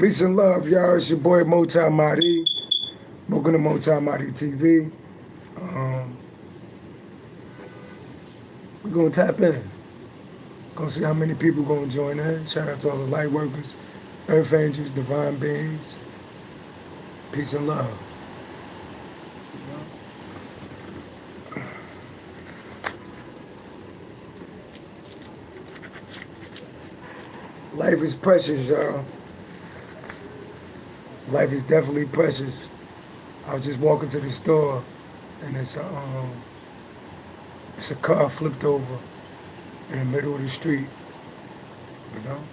Peace and love, y'all. It's your boy MultiMahdi. Welcome to MultiMahdiTV. We're gonna tap in. Gonna see how many people gonna join in. Shout out to all the light workers, earth angels, divine beings. Peace and love. Life is precious, y'all. Life is definitely precious. I was just walking to the store, and it's a car flipped over in the middle of the street. You know,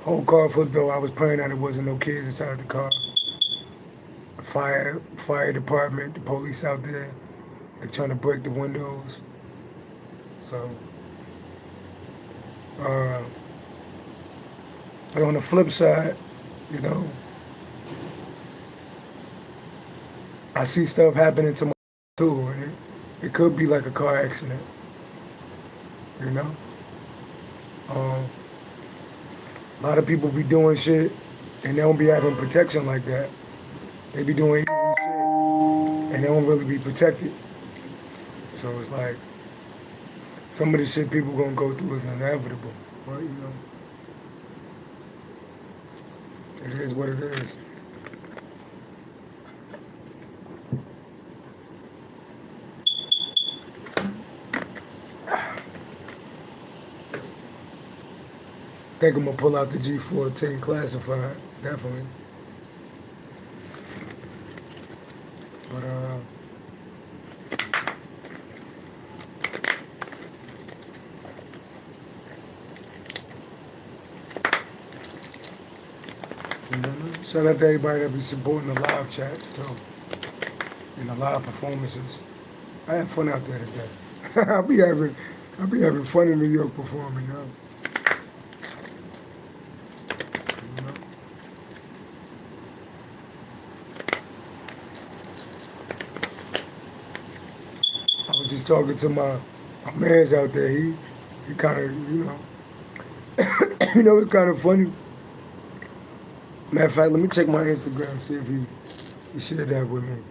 whole car flipped over. I was praying that there wasn't no kids inside the car. Fire department, the police out there, they're trying to break the windows. So, but on the flip side, you know, I see stuff happening to my too, and it could be like a car accident, you know? A lot of people be doing shit and they don't be having protection like that. They be doing evil shit and they don't really be protected. So it's like, some of the shit people gonna go through is inevitable, but you know, it is what it is. Think I'm gonna pull out the G14 classified, definitely. But shout out to everybody that be supporting the live chats too, and the live performances. I had fun out there today. I'll be having fun in New York performing, yo. I was just talking to my mans out there. He kind of, you know, it's kind of funny. Matter of fact, let me check my Instagram, see if he shared that with me.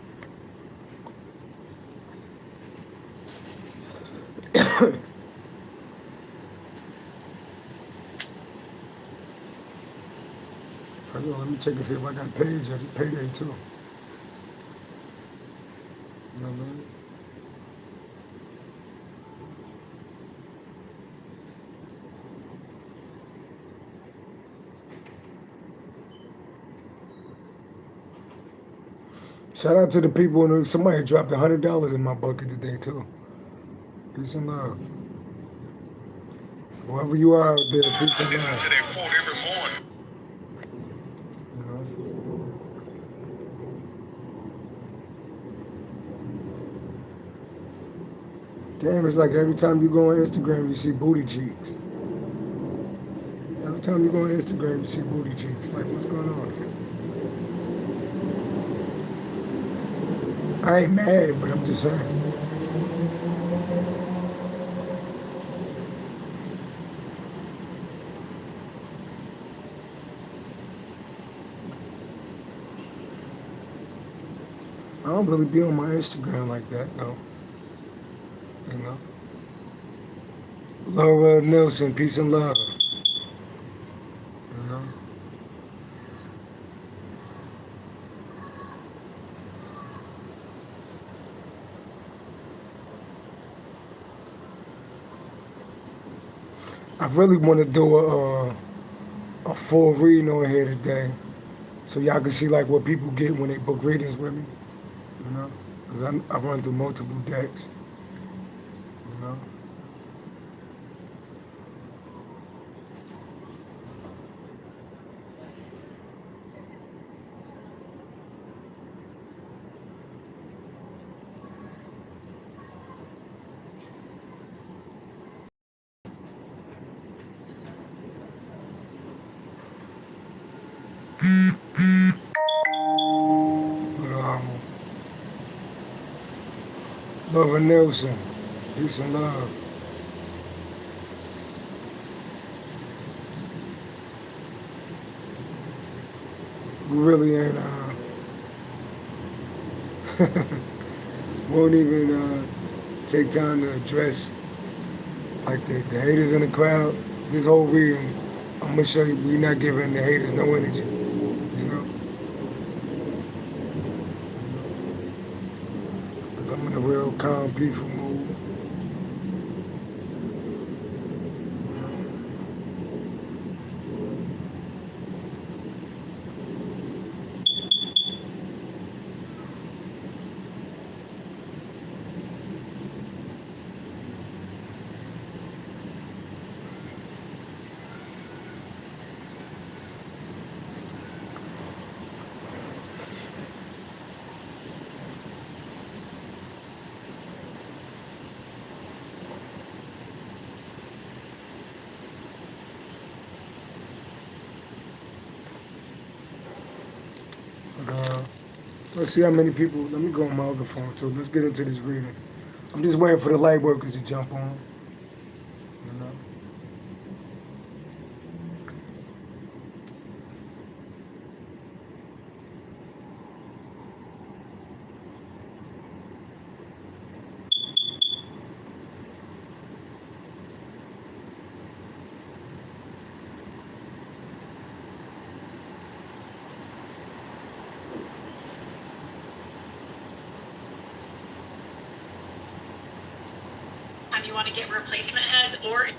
Let me check and see if I got page at payday too. You know what I mean? Shout out to the people. Somebody dropped $100 in my bucket today too. Peace and love. Whoever you are out there, peace and love. Listen to that quote every morning. Damn, it's like every time you go on Instagram, you see booty cheeks. Every time you go on Instagram, you see booty cheeks. Like, what's going on? I ain't mad, but I'm just saying. I don't really be on my Instagram like that, though. You know? Laura Nelson, peace and love. You know? I really want to do a full reading on here today, so y'all can see like what people get when they book readings with me. You know? Because I run through multiple decks. You know? Laura Nelson, peace and love. we really ain't, won't even take time to address like the haters in the crowd. This whole reading, I'm gonna show you we're not giving the haters no energy. You know, because I'm in a real calm, peaceful mood. But, let's see how many people. Let me go on my other phone too. Let's get into this reading. I'm just waiting for the light workers to jump on. You know. You want to get replacement heads, or you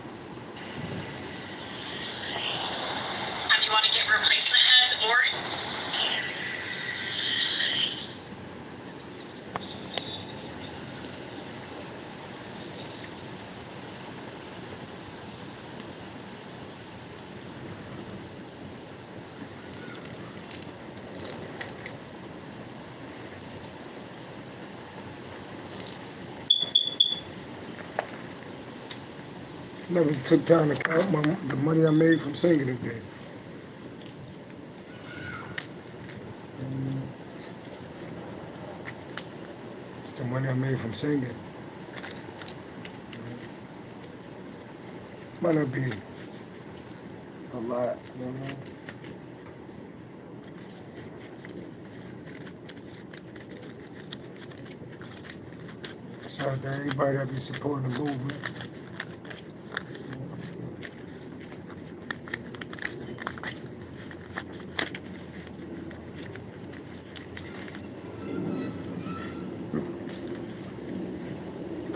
want to get replacement heads, or Never took time to count the money I made from singing today. It's the money I made from singing. Might not be a lot, you know. Shout out to everybody that be supporting the movement.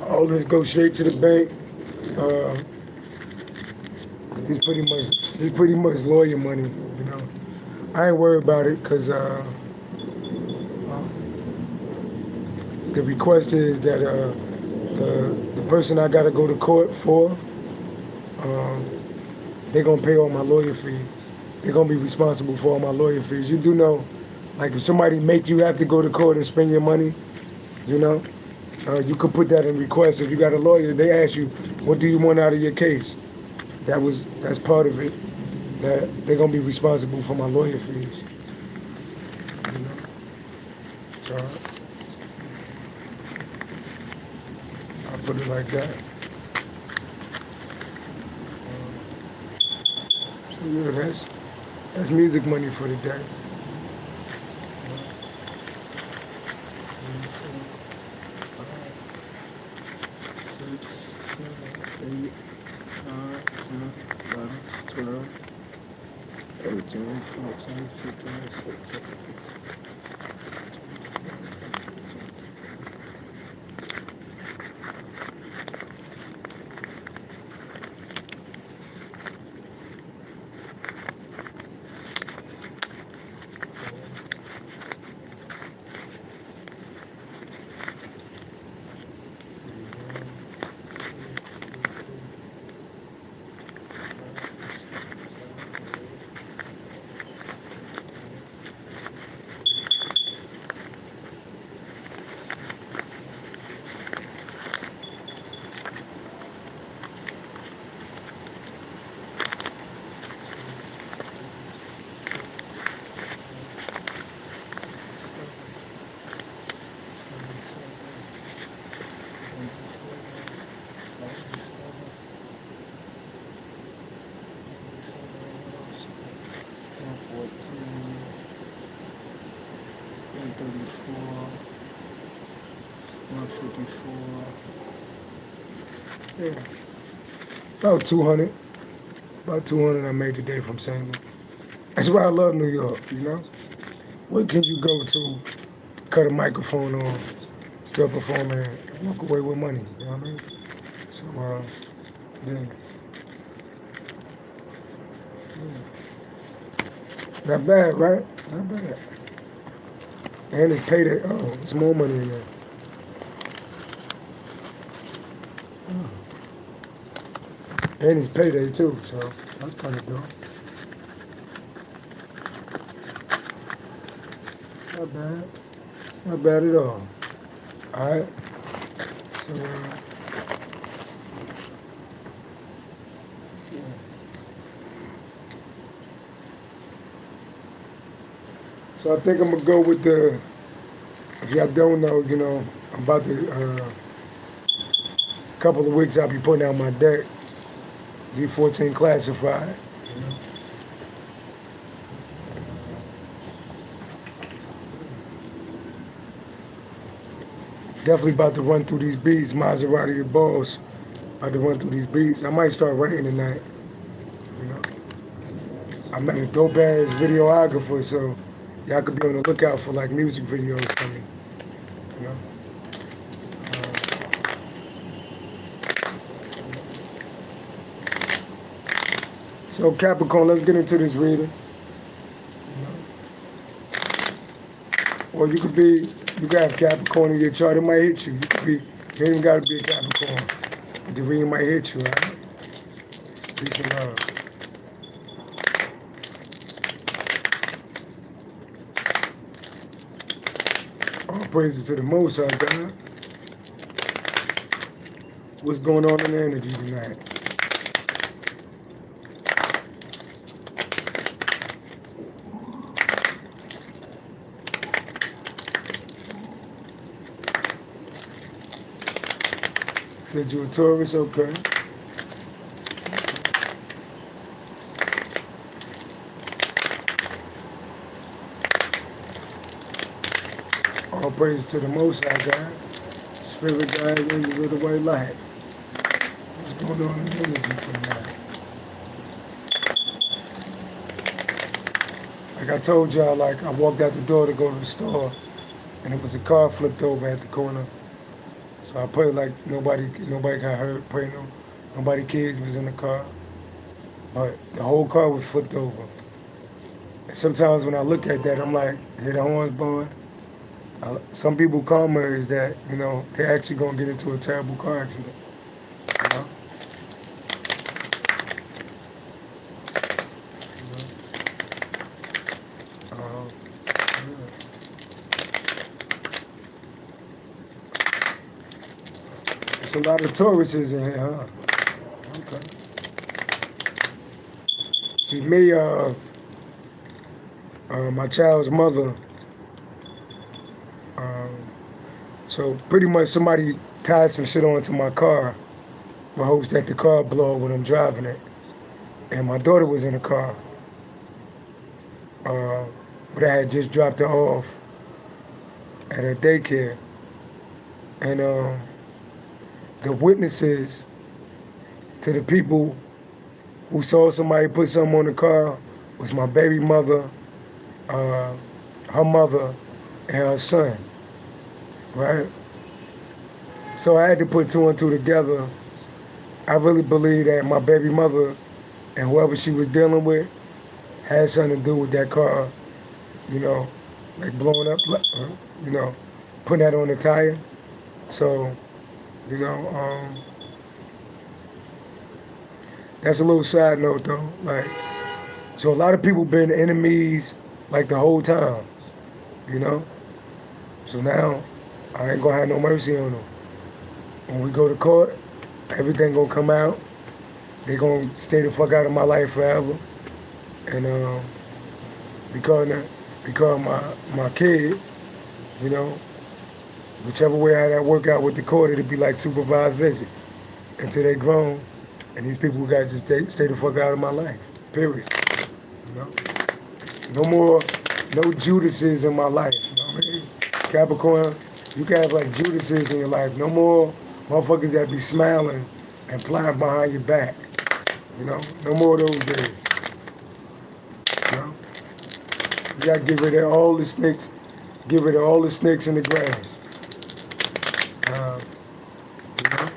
All this goes straight to the bank. This pretty much lawyer money, you know. I ain't worried about it because the request is that the person I gotta go to court for, they're gonna pay all my lawyer fees. They're gonna be responsible for all my lawyer fees. You do know, like if somebody make you have to go to court and spend your money, you know, you could put that in request. If you got a lawyer, they ask you, what do you want out of your case? That's part of it. That they're gonna be responsible for my lawyer fees. You know, so I'll put it like that. So yeah, that's music money for the day. 6, 7, 8, 9, 10, 11, 12, 13, 14, 15, 16. 134, 154. Yeah. About 200. About 200 I made today from single. That's why I love New York, you know? Where can you go to cut a microphone on, still performing, and walk away with money, you know what I mean? So, yeah. Not bad, right? Not bad. And it's payday. Oh, it's more money in there. Oh. And it's payday too, so that's kind of dope. Not bad. Not bad at all. Alright. So, yeah. So I think I'm gonna go with the, if y'all don't know, you know, I'm about to, couple of weeks I'll be putting out my deck, Z14 classified. You know? Definitely about to run through these beats, Maserati the boss. About to run through these beats. I might start writing tonight. You know, I met a dope ass videographer, so y'all could be on the lookout for like music videos from me. You know. So Capricorn, let's get into this reading. You know. Or you could have Capricorn in your chart, it might hit you. You could be, you ain't gotta be a Capricorn. But the reading might hit you, right? Peace and love. All praises to the Most High, God. What's going on in the energy tonight? Said you a Taurus, okay. All praises to the Most High, God. Spirit guide, angels of the white light. What's going on in the energy from that? Like I told y'all, like I walked out the door to go to the store, and it was a car flipped over at the corner. So I prayed like nobody got hurt. Pray nobody kids was in the car, but the whole car was flipped over. And sometimes when I look at that, I'm like, hear the horns blowing. Some people karma is that, you know, they're actually gonna get into a terrible car accident. You know? Yeah. There's a lot of Tauruses in here, huh? Okay. See, me, my child's mother, so pretty much somebody tied some shit onto my car with hopes that the car blow when I'm driving it. And my daughter was in the car. But I had just dropped her off at her daycare. And the witnesses to the people who saw somebody put something on the car was my baby mother, her mother, and her son, right? So I had to put two and two together. I really believe that my baby mother and whoever she was dealing with had something to do with that car, you know, like blowing up, you know, putting that on the tire. So, you know, that's a little side note though. Like, so a lot of people been enemies like the whole time, you know? So now I ain't gonna have no mercy on them. When we go to court, everything gonna come out. They gonna stay the fuck out of my life forever. And because my kid, you know, whichever way how that work out with the court, it'd be like supervised visits until they grown. And these people got to just stay the fuck out of my life, period. You know? No more, no Judases in my life, you know? I mean, Capricorn, you can have like Judases in your life. No more motherfuckers that be smiling and plying behind your back. You know, no more of those days. You know, you gotta get rid of all the snakes. Get rid of all the snakes in the grass. You know,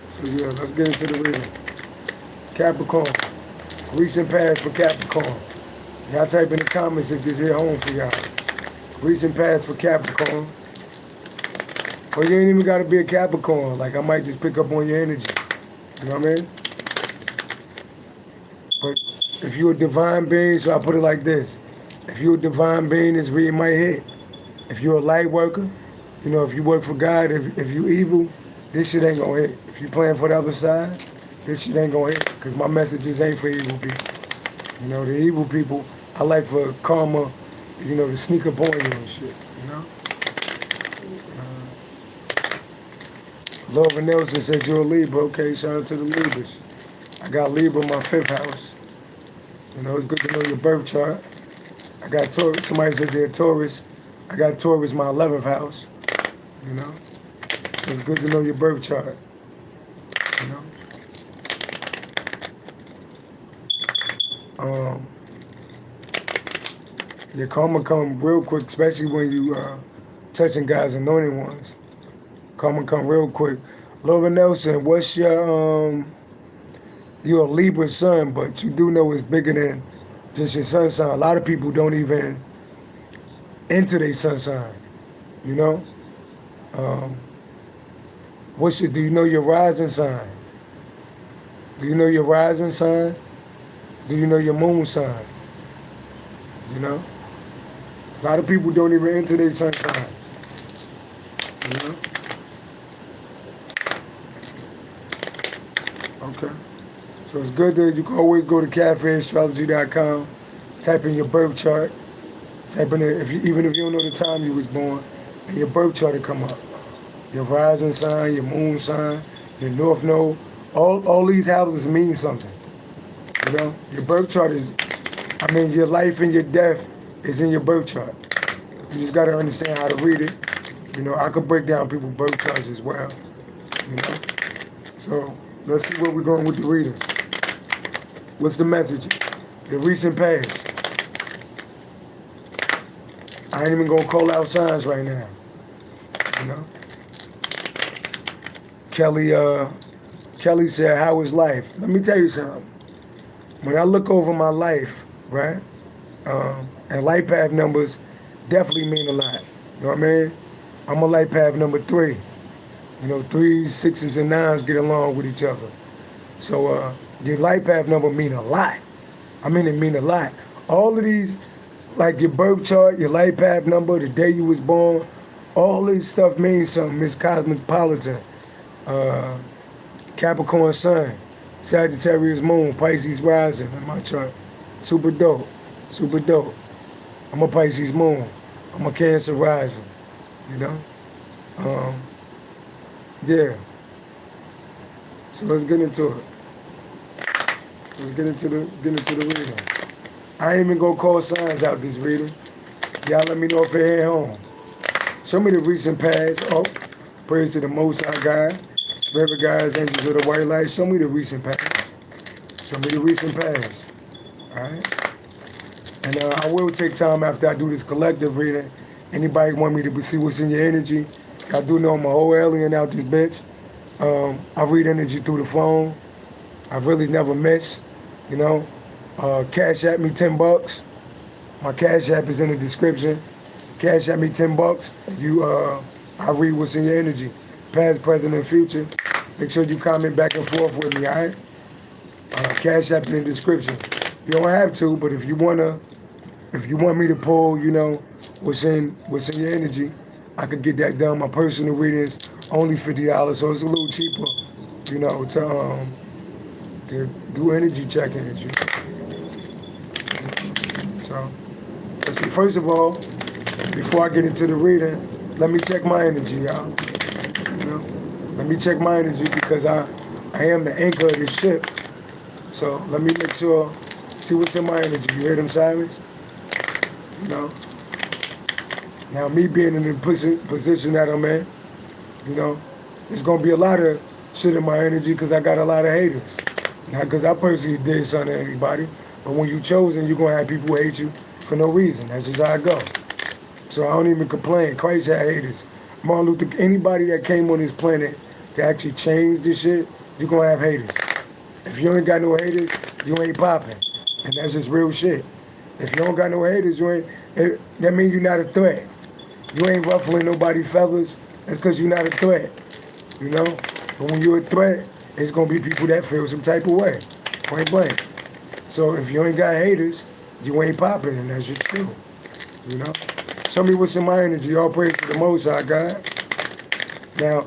so yeah, let's get into the reading. Capricorn, recent past for Capricorn. Y'all type in the comments if this hit home for y'all. Recent past for Capricorn. Or you ain't even gotta be a Capricorn. Like I might just pick up on your energy. You know what I mean? But if you're a divine being, so I put it like this. If you're a divine being, this reading might hit. If you're a light worker, you know, if you work for God, if you evil, this shit ain't gonna hit. If you playing for the other side, this shit ain't gonna hit. Because my messages ain't for evil people. You know, the evil people, I like for karma, you know, to sneak up on you and shit, you know? Laura Nelson said you're a Libra. Okay, shout out to the Libras. I got Libra in my 5th house. You know, it's good to know your birth chart. I got Taurus. Somebody said they're Taurus. I got Taurus my 11th house. You know, so it's good to know your birth chart. You know, your karma come real quick, especially when you touching God's anointed ones. Karma come real quick. Laura Nelson, what's your you're a Libra sun, but you do know it's bigger than just your sun sign. A lot of people don't even enter their sun sign. You know, do you know your rising sign? Do you know your rising sign? Do you know your moon sign? You know, a lot of people don't even enter their sun sign. You know. Okay. So it's good that you can always go to cafeastrology.com, type in your birth chart, type in it, even if you don't know the time you was born, and your birth chart will come up. Your rising sign, your moon sign, your north node, all these houses mean something. You know, your birth chart is, I mean, your life and your death is in your birth chart. You just got to understand how to read it. You know, I could break down people's birth charts as well. You know, so let's see where we're going with the reading. What's the message? The recent past. I ain't even gonna call out signs right now. You know? Kelly said, how is life? Let me tell you something. When I look over my life, right? And life path numbers definitely mean a lot. You know what I mean? I'm a life path number 3. You know, 3s, 6s, and 9s get along with each other. So the life path number mean a lot. I mean, it mean a lot. All of these, like your birth chart, your life path number, the day you was born, all this stuff means something. It's cosmopolitan. Capricorn sun, Sagittarius moon, Pisces rising in my chart. Super dope. Super dope. I'm a Pisces moon. I'm a Cancer rising. You know? Yeah. So let's get into it. Let's get into the reading. I ain't even gonna call signs out this reading. Y'all let me know if it hit home. Show me the recent past. Oh, praise to the Most High God, Spirit guides, angels of the white light. Show me the recent past. Show me the recent past. All right. And I will take time after I do this collective reading. Anybody want me to see what's in your energy? I do know I'm a whole alien out this bitch. I read energy through the phone. I really never miss, you know. Cash app me $10. My cash app is in the description. Cash app me $10. I read what's in your energy, past, present, and future. Make sure you comment back and forth with me, all right? Cash app in the description. You don't have to, but if you want me to pull, you know, what's in your energy, I could get that done. My personal readings only $50, so it's a little cheaper, you know, to do energy check-ins. You know? So, let's see. First of all, before I get into the reading, let me check my energy, y'all. You know, Let me check my energy because I am the anchor of this ship. So let me make sure, see what's in my energy. You hear them sirens? You know? Now me being in the position that I'm in, you know, there's gonna be a lot of shit in my energy because I got a lot of haters. Not because I personally did something to anybody, but when you chosen, you're gonna have people who hate you for no reason. That's just how it go. So I don't even complain. Christ had haters. Martin Luther, anybody that came on this planet to actually change this shit, you're gonna have haters. If you ain't got no haters, you ain't popping. And that's just real shit. If you don't got no haters, that means you're not a threat. You ain't ruffling nobody's feathers, that's because you're not a threat. You know? But when you're a threat, it's gonna be people that feel some type of way. Point blank. So if you ain't got haters, you ain't popping, and that's just true. You know? Show me what's in my energy. All praise to the Most High God. Now,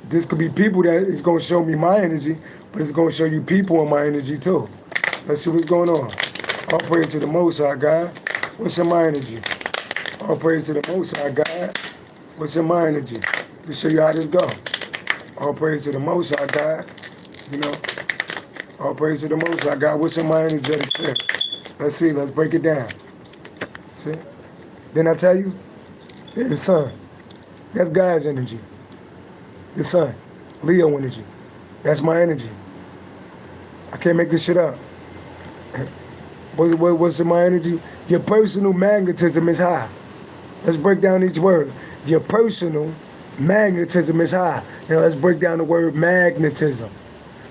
this could be people that is gonna show me my energy, but it's gonna show you people in my energy too. Let's see what's going on. All praise to the Most High God. What's in my energy? All praise to the Most High God. What's in my energy? Let's show you how this go. All praise to the Most High God. You know. All praise to the Most High God. What's in my energetic field? Let's see. Let's break it down. See? Didn't I tell you? Yeah, the sun. That's God's energy. The sun. Leo energy. That's my energy. I can't make this shit up. What's in my energy? Your personal magnetism is high. Let's break down each word. Your personal magnetism is high. Now let's break down the word magnetism.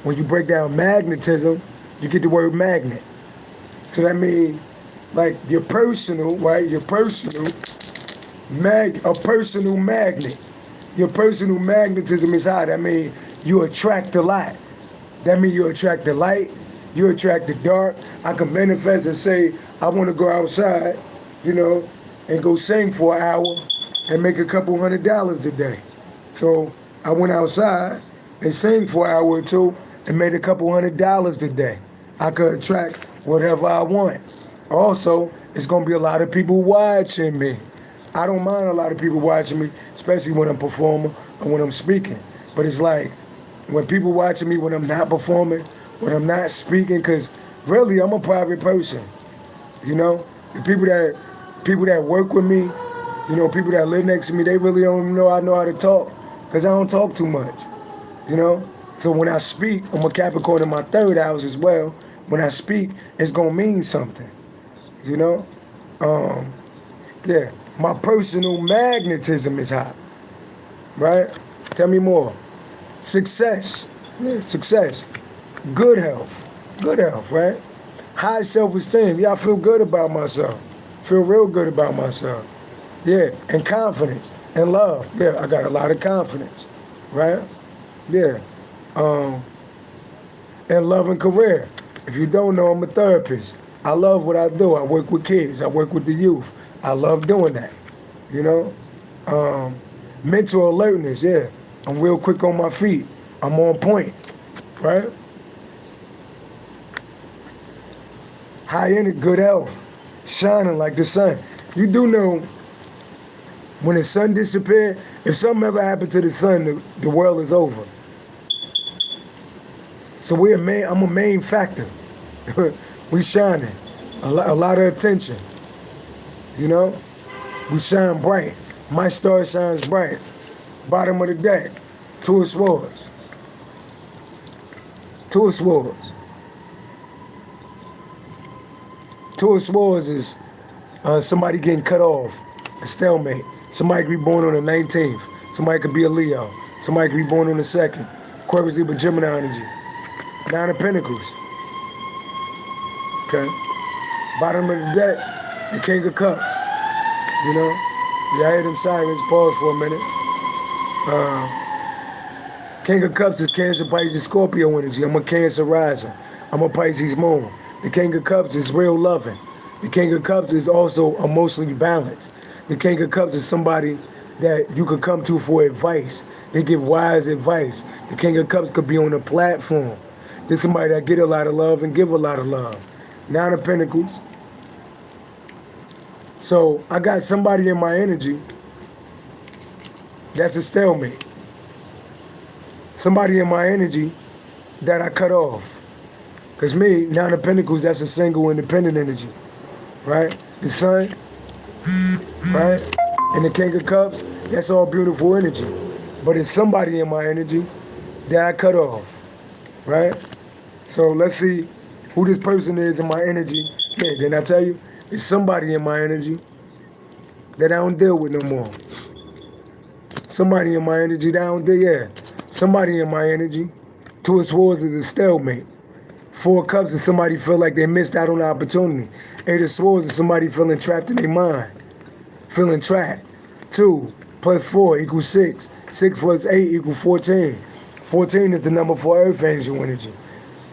When you break down magnetism, you get the word magnet. So that means, like, your personal, right? Your personal a personal magnet. Your personal magnetism is high. That means you attract a lot. That means you attract the light. You attract the dark. I can manifest and say, I want to go outside, you know, and go sing for an hour and make a couple $100 today. So I went outside and sang for an hour or two and made a couple $100 today. I could attract whatever I want. Also, it's going to be a lot of people watching me. I don't mind a lot of people watching me, especially when I'm performing or when I'm speaking. But it's like, when people watching me when I'm not performing, when I'm not speaking, because really I'm a private person. You know, the people that work with me, you know, people that live next to me, they really don't know I know how to talk, because I don't talk too much. You know, so when I speak, I'm a Capricorn in my third house as well. When I speak, it's gonna mean something. You know, yeah. My personal magnetism is high, right? Tell me more. Success, yeah, success. Good health, right? High self-esteem, yeah, I feel good about myself. Feel real good about myself. Yeah, and confidence and love. Yeah, I got a lot of confidence, right? Yeah. And love and career. If you don't know, I'm a therapist. I love what I do. I work with kids. I work with the youth. I love doing that, you know? Mental alertness, yeah. I'm real quick on my feet. I'm on point, right? High energy, good health, shining like the sun. You do know when the sun disappears, if something ever happened to the sun, the world is over. So I'm a main factor. We shining, a lot of attention. You know, we shine bright. My star shines bright. Bottom of the deck, Two of Swords. Two of Swords. Two of Swords is somebody getting cut off, a stalemate. Somebody could be born on the 19th. Somebody could be a Leo. Somebody could be born on the 2nd. Aquarius, Libra, Gemini energy. 9 of Pentacles. Okay. Bottom of the deck, the King of Cups. You know? Yeah, I hear them sirens. Pause for a minute. King of Cups is Cancer, Pisces, Scorpio energy. I'm a Cancer rising. I'm a Pisces moon. The King of Cups is real loving. The King of Cups is also emotionally balanced. The King of Cups is somebody that you could come to for advice. They give wise advice. The King of Cups could be on a platform. There's somebody that get a lot of love and give a lot of love. 9 of Pentacles. So I got somebody in my energy that's a stalemate. somebody in my energy that I cut off. Because me, Nine of Pentacles, that's a single independent energy, right? The Sun, right? And the King of Cups, that's all beautiful energy. But it's somebody in my energy that I cut off, right? So let's see who this person is in my energy. Yeah, didn't I tell you? It's somebody in my energy that I don't deal with no more. Somebody in my energy that I don't deal, yeah. Somebody in my energy. Two of Swords is a stalemate. Four of Cups is somebody feel like they missed out on the opportunity. Eight of Swords is somebody feeling trapped in their mind. Feeling trapped. 2 plus 4 equals 6. 6 plus 8 equals 14. 14 is the number for Earth angel energy.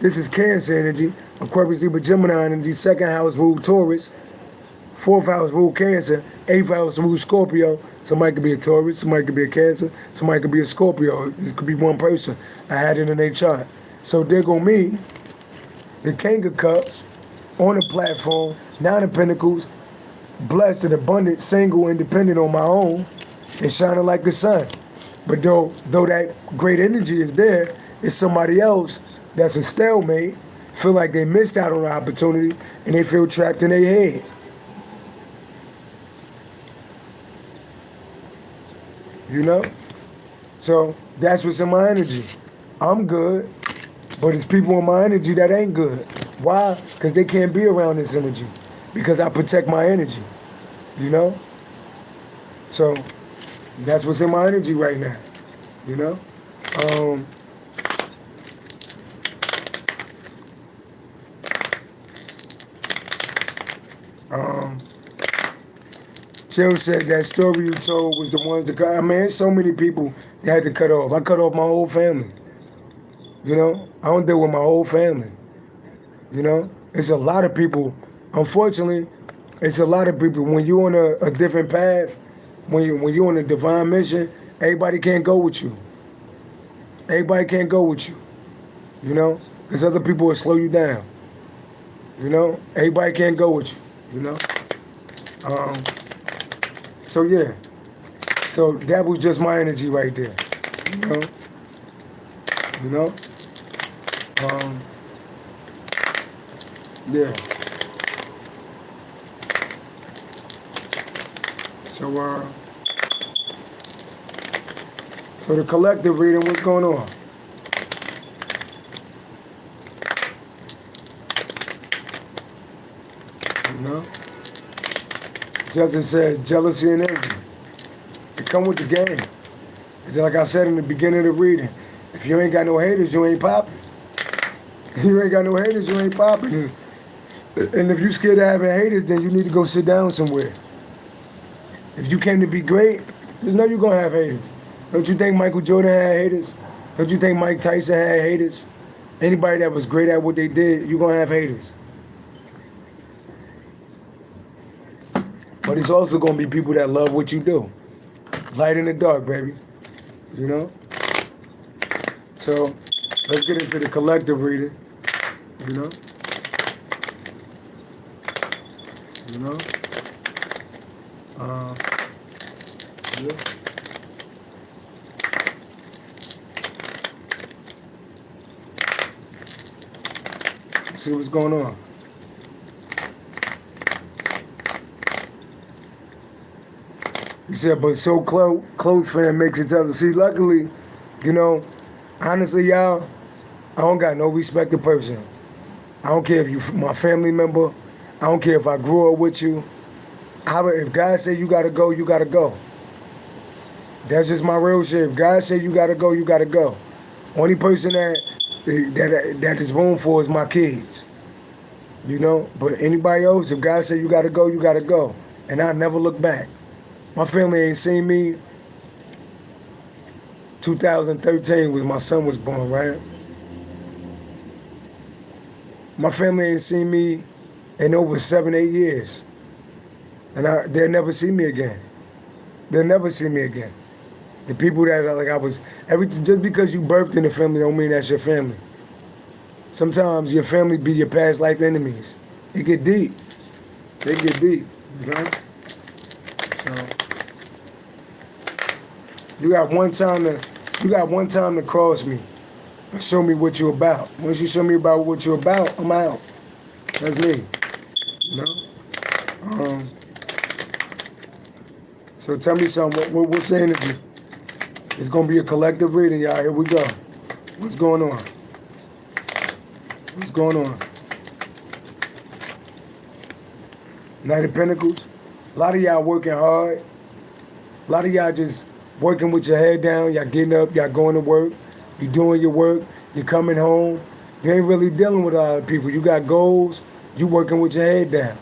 This is Cancer energy, Aquarius, Libra, Gemini energy. Second house rule Taurus. Fourth house rule Cancer. Eighth house rule Scorpio. Somebody could be a Taurus, somebody could be a Cancer, somebody could be a Scorpio. This could be one person. I had it in their chart. So there go me, the King of Cups, on the platform, Nine of Pentacles, blessed and abundant, single, independent on my own, and shining like the sun. But though that great energy is there, it's somebody else that's a stalemate, feel like they missed out on the opportunity, and they feel trapped in their head. You know? So that's what's in my energy. I'm good, but it's people in my energy that ain't good. Why? Because they can't be around this energy. Because I protect my energy. You know? So that's what's in my energy right now. You know? Chill said that story you told was the ones that cut. I mean, there's so many people that had to cut off. I cut off my whole family. You know? I don't deal with my whole family. You know? It's a lot of people. Unfortunately, it's a lot of people. When you're on a different path, when you're on a divine mission, everybody can't go with you. Everybody can't go with you. You know? Because other people will slow you down. You know? Everybody can't go with you. You know? So yeah. So that was just my energy right there. You know? You know? Yeah. So the collective reading, what's going on? You know? Justin said jealousy and envy. It come with the game. It's like I said in the beginning of the reading. If you ain't got no haters, you ain't popping. You ain't got no haters, you ain't popping. And if you scared of having haters, then you need to go sit down somewhere. If you came to be great, there's no you're gonna have haters. Don't you think Michael Jordan had haters? Don't you think Mike Tyson had haters? Anybody that was great at what they did, you're gonna have haters. But it's also gonna be people that love what you do. Light in the dark, baby. You know? So let's get into the collective reading. You know? You know? Yeah. Let's see what's going on. He said, but so close fan makes it tough. See, luckily, you know, honestly, y'all, I don't got no respect to person. I don't care if you my family member. I don't care if I grew up with you. If God say you gotta go, you gotta go. That's just my real shit. If God say you gotta go, you gotta go. Only person that is room for is my kids. You know? But anybody else, if God say you gotta go, you gotta go. And I never look back. My family ain't seen me. 2013 was my son was born, right? My family ain't seen me in over 7-8 years. And they'll never see me again. They'll never see me again. The people that are like just because you birthed in a family don't mean that's your family. Sometimes your family be your past life enemies. They get deep. They get deep, you know? So you got one time You got one time to cross me and show me what you're about. Once you show me about what you're about, I'm out. That's me. You know? So tell me something. What's the energy? It's going to be a collective reading, y'all. Here we go. What's going on? What's going on? Knight of Pentacles. A lot of y'all working hard. A lot of y'all just working with your head down. Y'all getting up. Y'all going to work. You doing your work. You're coming home. You ain't really dealing with a lot of people. You got goals. You working with your head down.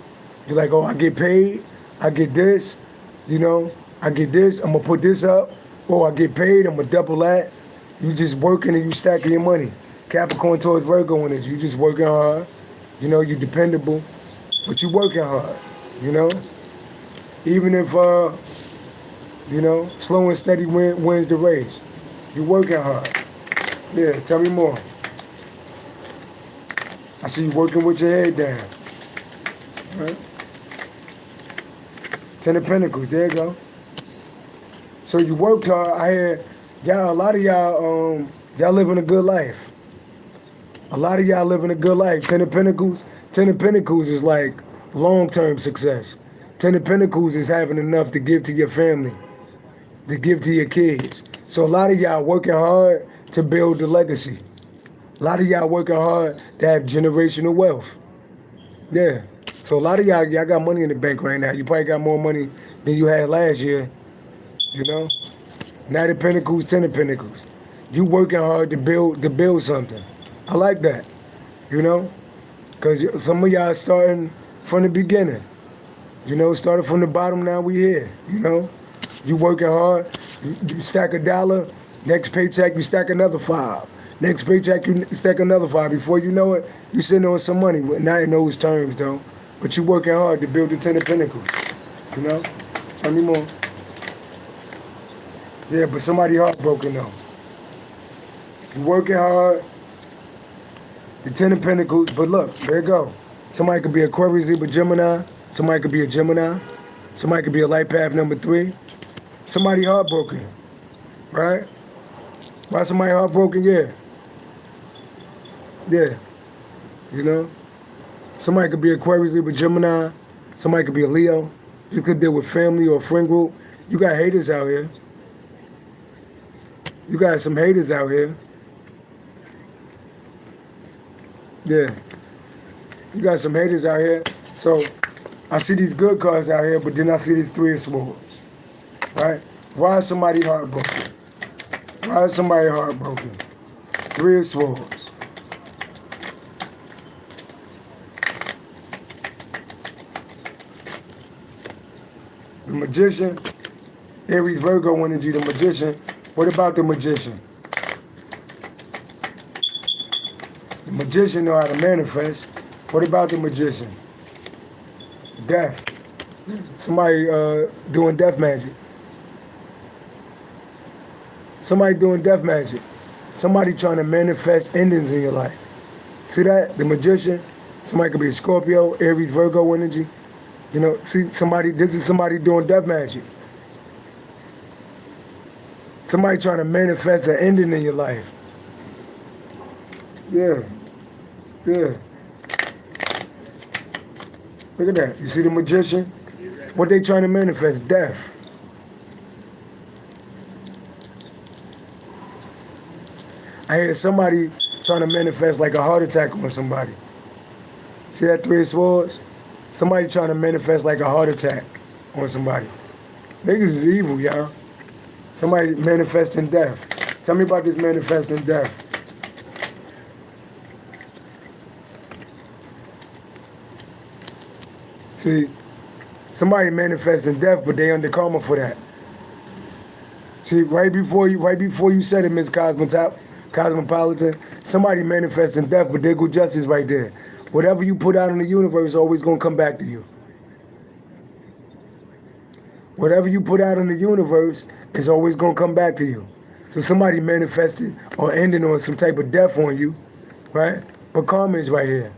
You're like, oh, I get paid. I get this. You know, I get this. I'm going to put this up. Oh, I get paid. I'm going to double that. You just working and you stacking your money. Capricorn towards Virgo energy. You just working hard. You know, you dependable. But you working hard. You know? Even if, you know, slow and steady wins the race. You working hard. Yeah, tell me more. I see you working with your head down. All right? 10 of Pentacles, there you go. So you worked hard. I hear y'all, a lot of y'all, y'all living a good life. A lot of y'all living a good life. 10 of Pentacles. 10 of Pentacles is like long-term success. 10 of Pentacles is having enough to give to your family, to give to your kids. So a lot of y'all working hard to build the legacy. A lot of y'all working hard to have generational wealth. Yeah. So a lot of y'all got money in the bank right now. You probably got more money than you had last year. You know? Knight of Pentacles, 10 of Pentacles. You working hard to build something. I like that. You know? Because some of y'all starting from the beginning. You know, started from the bottom, now we here. You know? You working hard, you stack $1, next paycheck you stack another $5. Next paycheck you stack another $5. Before you know it, you sitting on some money. Not in those terms though. But you working hard to build the 10 of Pentacles. You know? Tell me more. Yeah, but somebody heartbroken though. You working hard, the 10 of Pentacles, but look, there you go. Somebody could be Aquarius, Libra, Gemini. Somebody could be a Gemini. Somebody could be a light path number 3. Somebody heartbroken, right? Why somebody heartbroken? Yeah. Yeah. You know? Somebody could be Aquarius, Libra, Gemini. Somebody could be a Leo. You could deal with family or friend group. You got haters out here. You got some haters out here. Yeah. You got some haters out here. So I see these good cards out here, but then I see these 3 of Swords. Right? Why is somebody heartbroken? Why is somebody heartbroken? 3 of Swords. The Magician, Aries, Virgo energy, the Magician. What about the Magician? The Magician know how to manifest. What about the Magician? Death. Somebody doing death magic. Somebody doing death magic. Somebody trying to manifest endings in your life. See that? The Magician. Somebody could be a Scorpio, Aries, Virgo energy. You know, see somebody, this is somebody doing death magic. Somebody trying to manifest an ending in your life. Yeah. Yeah. Look at that. You see the Magician? What they trying to manifest? Death. I hear somebody trying to manifest like a heart attack on somebody. See that 3 of Swords? Somebody trying to manifest like a heart attack on somebody. Niggas is evil, y'all. Somebody manifesting death. Tell me about this manifesting death. See, somebody manifesting death, but they under karma for that. See, right before you said it, Miss Cosmopolitan, somebody manifesting death, but there go justice right there. Whatever you put out in the universe is always gonna come back to you. Whatever you put out in the universe is always gonna come back to you. So somebody manifested or ending on some type of death on you, right? But karma is right here.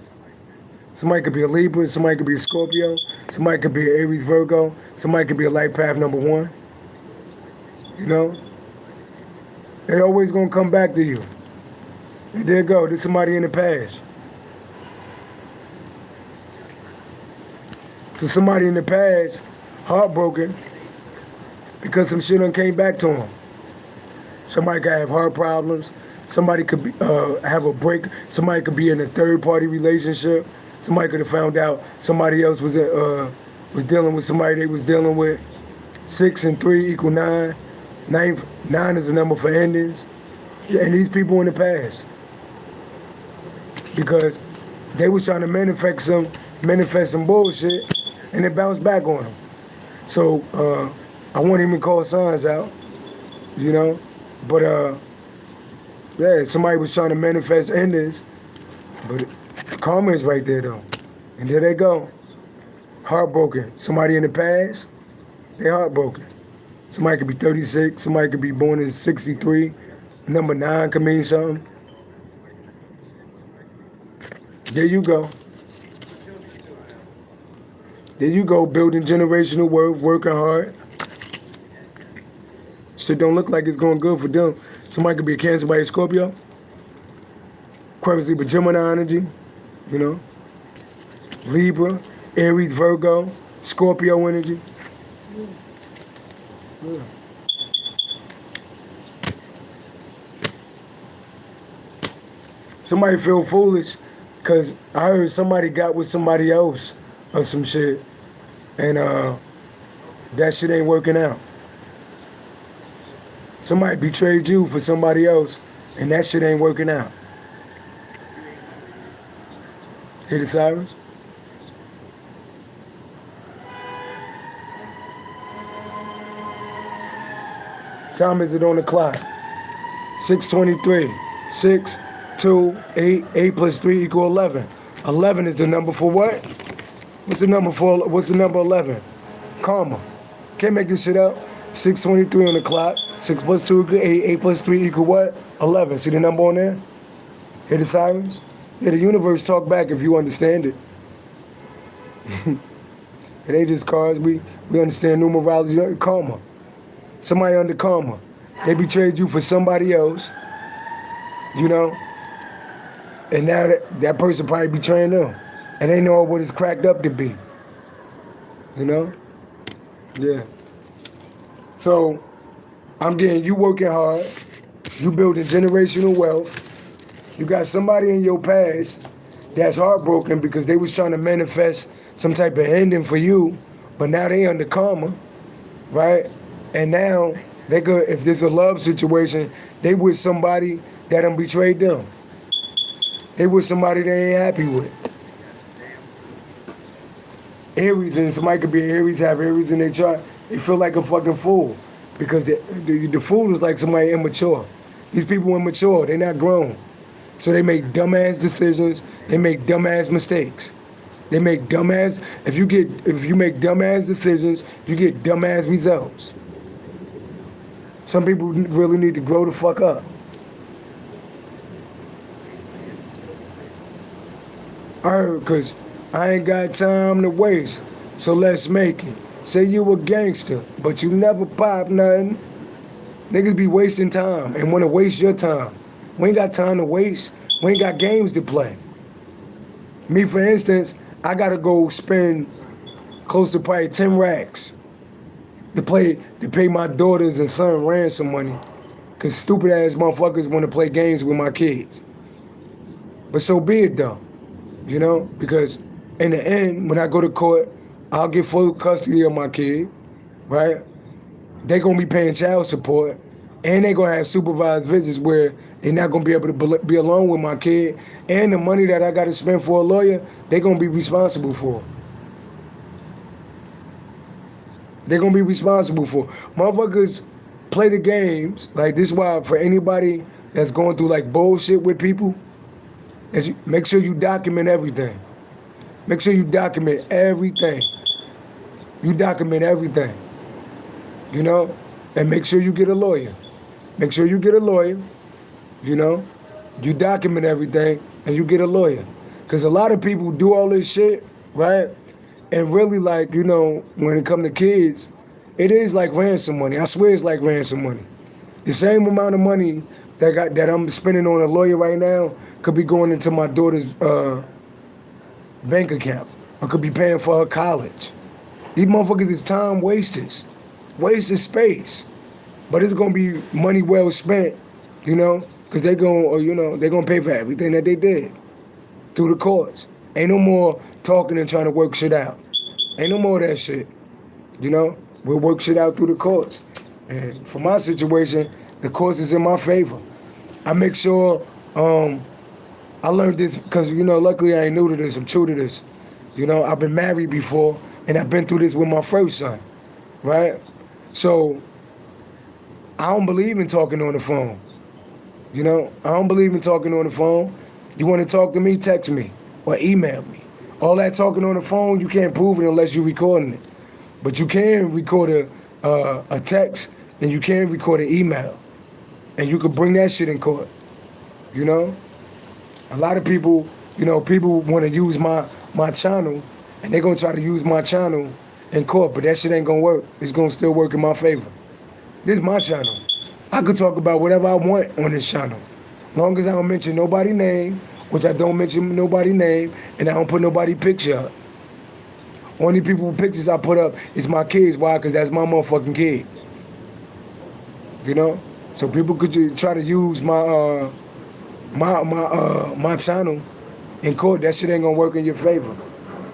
Somebody could be a Libra, somebody could be a Scorpio, somebody could be an Aries, Virgo, somebody could be a light path number 1. You know? They always gonna come back to you. And there you go. There's somebody in the past. So somebody in the past, heartbroken, because some shit done came back to them. Somebody could have heart problems. Somebody could be, have a break. Somebody could be in a third-party relationship. Somebody could have found out somebody else was dealing with somebody they was dealing with. 6 and 3 equal 9. 9 is the number for endings. Yeah, and these people in the past, because they was trying to manifest some bullshit, and it bounced back on them. So I won't even call signs out, you know, but yeah, somebody was trying to manifest endings, but karma is right there though, and there they go, heartbroken. Somebody in the past, they heartbroken. Somebody could be 36, somebody could be born in 63. Number 9 could mean something. There you go. There you go, building generational wealth, working hard. Shit don't look like it's going good for them. Somebody could be a Cancer by a Scorpio. Aquarius, Libra, Gemini energy, you know. Libra, Aries, Virgo, Scorpio energy. Yeah. Somebody feel foolish because I heard somebody got with somebody else or some shit, and that shit ain't working out. Somebody betrayed you for somebody else, and that shit ain't working out. Hear the sirens? Time is it on the clock? 6:23. 6, 2, 8. 8 plus 3 equal 11. 11 is the number for what? What's the number 11? Karma. Can't make this shit up. 6:23 on the clock. 6 plus 2 equal 8. 8 plus 3 equal what? 11. See the number on there? Hear the sirens? Yeah, the universe talk back if you understand it. It ain't just cards. We understand numerology. Karma. Somebody under karma. They betrayed you for somebody else, you know, and now that person probably betraying them, and they know what it's cracked up to be, you know? Yeah. So I'm getting you working hard, you building generational wealth, you got somebody in your past that's heartbroken because they was trying to manifest some type of ending for you, but now they under karma, right? And now they could, if there's a love situation, they with somebody that done betrayed them. They with somebody they ain't happy with. Aries, and somebody could be Aries, have Aries in their chart. They feel like a fucking fool because the fool is like somebody immature. These people immature. They're not grown, so they make dumbass decisions. They make dumbass mistakes. They make dumbass. If you make dumbass decisions, you get dumbass results. Some people really need to grow the fuck up. I heard, because I ain't got time to waste, so let's make it. Say you a gangster, but you never pop nothing. Niggas be wasting time and want to waste your time. We ain't got time to waste. We ain't got games to play. Me, for instance, I got to go spend close to probably 10 racks to pay my daughters and son ransom money, because stupid ass motherfuckers want to play games with my kids. But so be it though, you know, because in the end, when I go to court, I'll get full custody of my kid, right? They gonna be paying child support, and they gonna have supervised visits where they're not gonna be able to be alone with my kid, and the money that I gotta spend for a lawyer, they gonna be responsible for. They're gonna be responsible for. Motherfuckers play the games. Like, this is why for anybody that's going through like bullshit with people, make sure you document everything. Make sure you document everything. You document everything. You know? And make sure you get a lawyer. Make sure you get a lawyer. You know? You document everything and you get a lawyer. Because a lot of people do all this shit, right? And really, like, you know, when it comes to kids, it is like ransom money. I swear it's like ransom money. The same amount of money that I'm spending on a lawyer right now could be going into my daughter's bank account. I could be paying for her college. These motherfuckers is time wasters, wasted space. But it's gonna be money well spent, you know, because they gonna, or, you know, they gonna pay for everything that they did through the courts. Ain't no more talking and trying to work shit out. Ain't no more of that shit, you know. We'll work shit out through the courts. And for my situation, the courts is in my favor. I make sure I learned this because, you know, luckily I ain't new to this. I'm true to this. You know, I've been married before, and I've been through this with my first son, right? So I don't believe in talking on the phone. You know, I don't believe in talking on the phone. You want to talk to me, text me or email me. All that talking on the phone, you can't prove it unless you're recording it. But you can record a text, and you can record an email, and you can bring that shit in court. You know, a lot of people, you know, people want to use my channel, and they're gonna try to use my channel in court, but that shit ain't gonna work. It's gonna still work in my favor. This is my channel. I could talk about whatever I want on this channel. Long as I don't mention nobody's name, which I don't mention nobody's name, and I don't put nobody's picture up. Only people pictures I put up is my kids. Why? Because that's my motherfucking kids. You know? So people could try to use my channel in court. That shit ain't gonna work in your favor.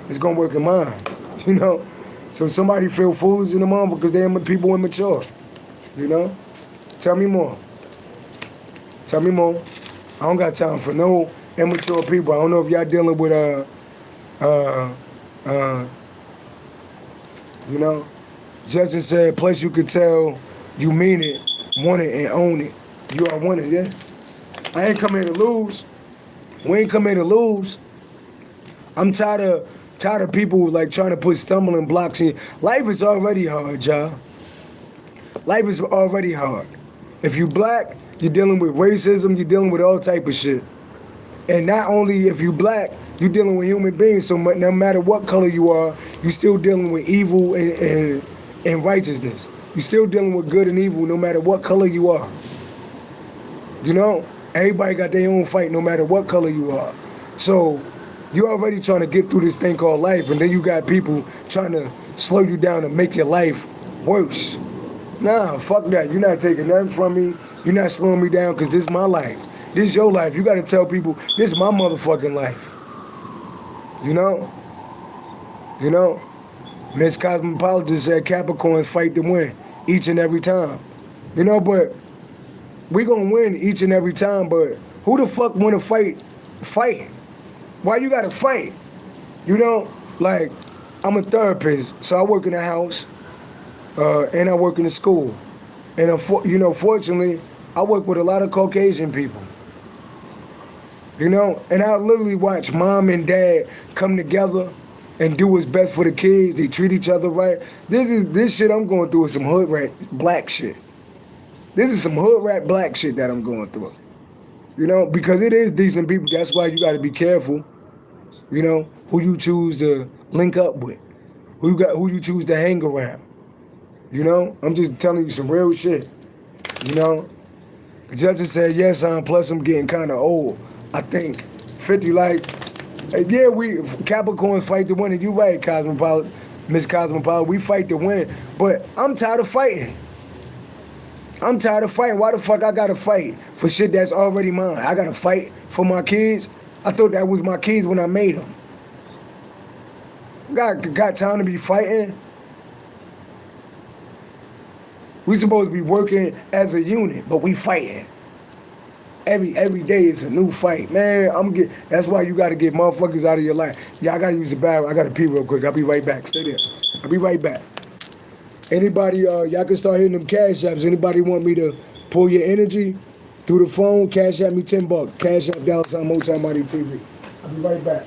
It's gonna work in mine. You know? So somebody feel foolish in the mom because people immature. You know? Tell me more. Tell me more. I don't got time for no immature people. I don't know if y'all dealing with you know. Justin said, plus you could tell you mean it, want it, and own it. You are winner, yeah. I ain't come here to lose. We ain't come here to lose. I'm tired of people like trying to put stumbling blocks in. Life is already hard, y'all. Life is already hard. If you black, you're dealing with racism, you're dealing with all type of shit. And not only if you black, you're dealing with human beings, so no matter what color you are, you're still dealing with evil and righteousness. You're still dealing with good and evil no matter what color you are. You know? Everybody got their own fight no matter what color you are. So you're already trying to get through this thing called life, and then you got people trying to slow you down and make your life worse. Nah, fuck that. You're not taking nothing from me. You're not slowing me down because this is my life. This is your life. You got to tell people, this is my motherfucking life. You know? You know? Miss Cosmopolitan said Capricorns fight to win each and every time. You know, but we gonna win each and every time, but who the fuck wanna fight? Fight. Why you gotta fight? You know? Like, I'm a therapist, so I work in a house, and I work in a school. And you know, fortunately, I work with a lot of Caucasian people. You know, and I literally watch mom and dad come together and do what's best for the kids. They treat each other right. This shit I'm going through is some hood rat black shit. This is some hood rat black shit that I'm going through. You know, because it is decent people. That's why you got to be careful. You know, who you choose to link up with, who you choose to hang around. You know, I'm just telling you some real shit. You know, Justin said yes, plus I'm getting kind of old. I think 50, like, yeah, we Capricorns fight to win, and you right, Cosmopolitan, Miss Cosmopolitan, we fight to win. But I'm tired of fighting. I'm tired of fighting. Why the fuck I gotta fight for shit that's already mine? I gotta fight for my kids. I thought that was my kids when I made them. Got time to be fighting? We supposed to be working as a unit, but we fighting. Every day is a new fight, man. That's why you gotta get motherfuckers out of your life. Yeah, I gotta use the bathroom. I gotta pee real quick. I'll be right back. Stay there. I'll be right back. Anybody, y'all can start hitting them cash apps. Anybody want me to pull your energy through the phone? Cash app me $10. Cash app $MultiMahdiTV. I'll be right back.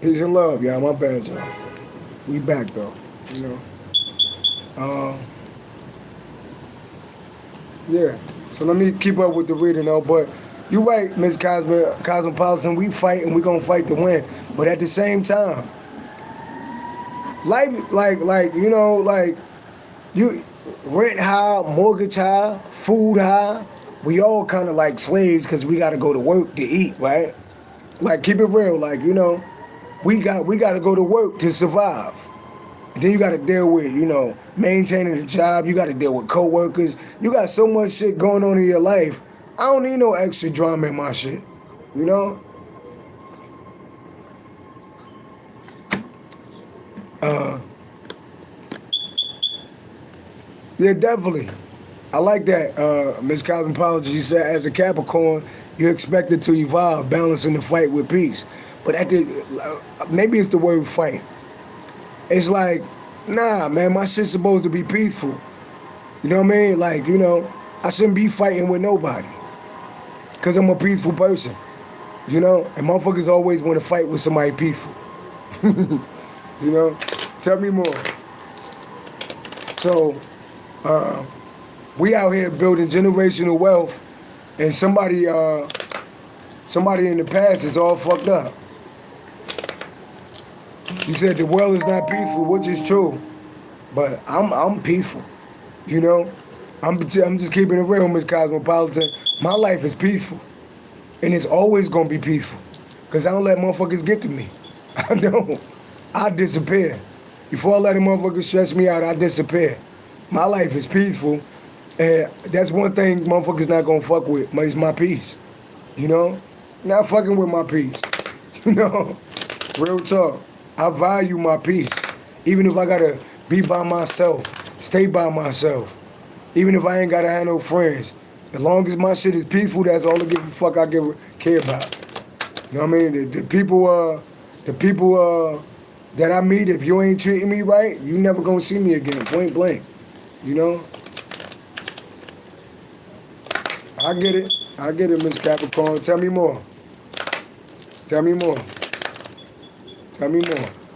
Peace and love, y'all. My bad, y'all. We back though, you know. Yeah. So let me keep up with the reading though. But you're right, Miss Cosmopolitan. We fight and we gonna fight to win. But at the same time, life, like you rent high, mortgage high, food high. We all kind of like slaves because we got to go to work to eat, right? Like keep it real, like we got to go to work to survive. And then you got to deal with, maintaining the job. You got to deal with coworkers. You got so much shit going on in your life. I don't need no extra drama in my shit, you know? Yeah, definitely. I like that, Ms. Cosmopolitan. She said, as a Capricorn, you're expected to evolve, balancing the fight with peace. But maybe it's the word fight. It's like, nah, man, my shit's supposed to be peaceful. You know what I mean? Like, I shouldn't be fighting with nobody. Because I'm a peaceful person. And motherfuckers always want to fight with somebody peaceful. Tell me more. So, we out here building generational wealth, and somebody in the past is all fucked up. You said the world is not peaceful, which is true, but I'm peaceful. I'm just keeping it real, Miss Cosmopolitan. My life is peaceful, and it's always gonna be peaceful, cause I don't let motherfuckers get to me. I don't. I disappear. Before I let a motherfucker stress me out, I disappear. My life is peaceful, and that's one thing motherfuckers not gonna fuck with, is my peace. Not fucking with my peace. Real talk. I value my peace. Even if I gotta be by myself, stay by myself. Even if I ain't gotta have no friends. As long as my shit is peaceful, that's all the fuck I care about. You know what I mean? The people that I meet, if you ain't treating me right, you never gonna see me again, point blank. I get it, Miss Capricorn. Tell me more.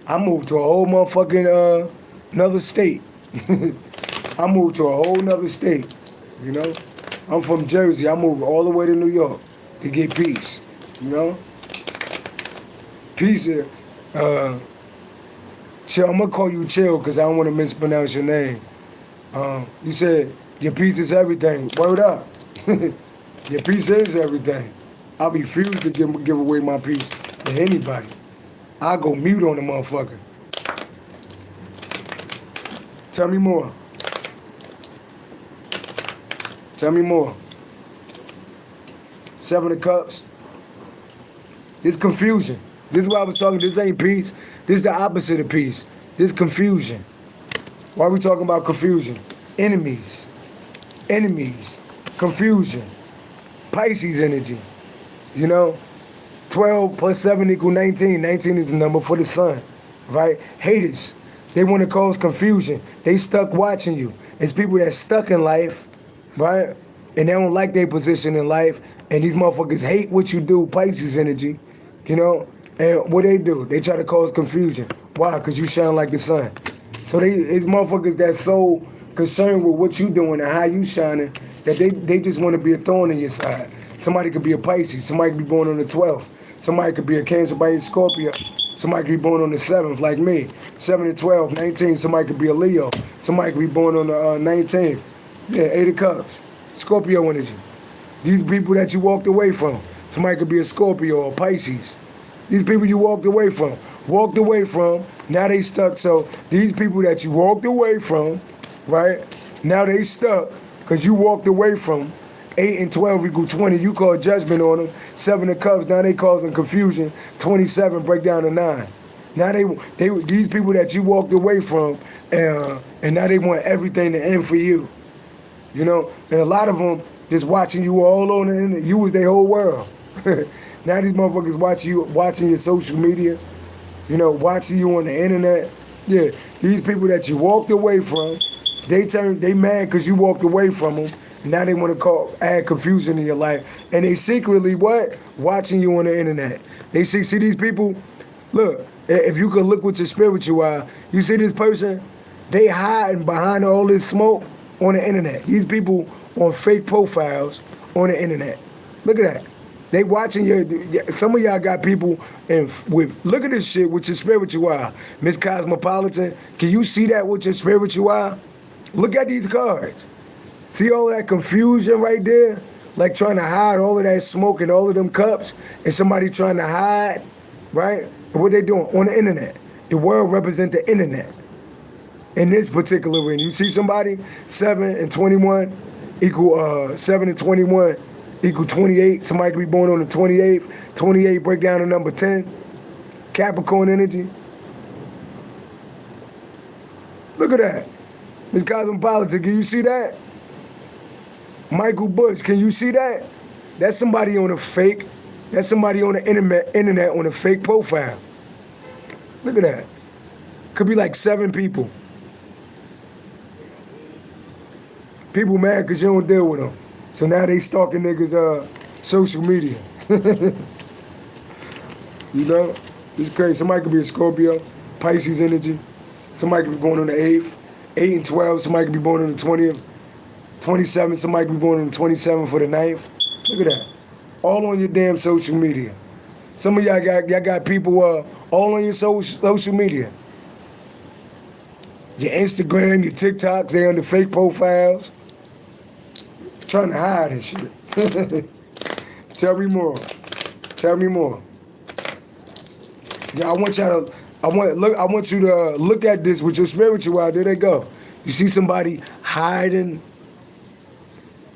I moved to a whole motherfucking another state. I moved to a whole nother state. I'm from Jersey. I moved all the way to New York to get peace. Peace. Chill. I'm gonna call you Chill because I don't want to mispronounce your name. You said your peace is everything. Word up. Your peace is everything. I refuse to give away my peace to anybody. I go mute on the motherfucker. Tell me more. Seven of Cups. This confusion. This is what I was talking. This ain't peace. This is the opposite of peace. This confusion. Why are we talking about confusion? Enemies. Confusion. Pisces energy. 12 plus 7 equals 19. 19 is the number for the sun, right? Haters. They want to cause confusion. They stuck watching you. It's people that stuck in life, right? And they don't like their position in life. And these motherfuckers hate what you do, Pisces energy, And what they do, they try to cause confusion. Why? Because you shine like the sun. So it's motherfuckers that's so concerned with what you doing and how you shining that they just want to be a thorn in your side. Somebody could be a Pisces. Somebody could be born on the 12th. Somebody could be a Cancer by a Scorpio. Somebody could be born on the 7th, like me. 7 and 12, 19. Somebody could be a Leo. Somebody could be born on the 19th. Yeah, 8 of Cups. Scorpio energy. These people that you walked away from. Somebody could be a Scorpio or Pisces. These people you walked away from, now they stuck. So these people that you walked away from, right, now they stuck because you walked away from. 8 and 12 equal 20. You call judgment on them. 7 of Cups, now they causing confusion. 27 break down to 9. Now these people that you walked away from, and now they want everything to end for you. And a lot of them just watching you all on the internet. You was their whole world. Now these motherfuckers watching your social media, watching you on the internet. Yeah, these people that you walked away from, they mad because you walked away from them. Now they want to add confusion in your life. And they secretly watching you on the internet. They see these people, look, If you could look with your spiritual eye, you see this person, they hiding behind all this smoke on the internet. These people on fake profiles on the internet. Look at that. They watching some of y'all got people look at this shit with your spiritual eye. Miss Cosmopolitan, can you see that with your spiritual eye? Look at these cards. See all that confusion right there? Like trying to hide all of that smoke and all of them cups and somebody trying to hide, right? And what they doing on the internet. The world represents the internet. In this particular ring, you see somebody, 7 and 21 equal 7 and 21 equal 28. Somebody could be born on the 28th. 28 break down to number 10. Capricorn energy. Look at that. Miss Cosmopolitan, can you see that? Michael Bush, can you see that? That's somebody on a fake, that's somebody on the internet on a fake profile. Look at that. Could be like 7 people. People mad because you don't deal with them. So now they stalking niggas' social media. You know? It's crazy. Somebody could be a Scorpio, Pisces energy. Somebody could be born on the 8th. 8 and 12, somebody could be born on the 20th. 27, somebody could be born on the 27th for the 9th. Look at that. All on your damn social media. Some of y'all got people all on your social media. Your Instagram, your TikToks, they under fake profiles. Trying to hide and shit. Tell me more. Tell me more. Yeah, I want you to look at this with your spiritual eye. There they go. You see somebody hiding,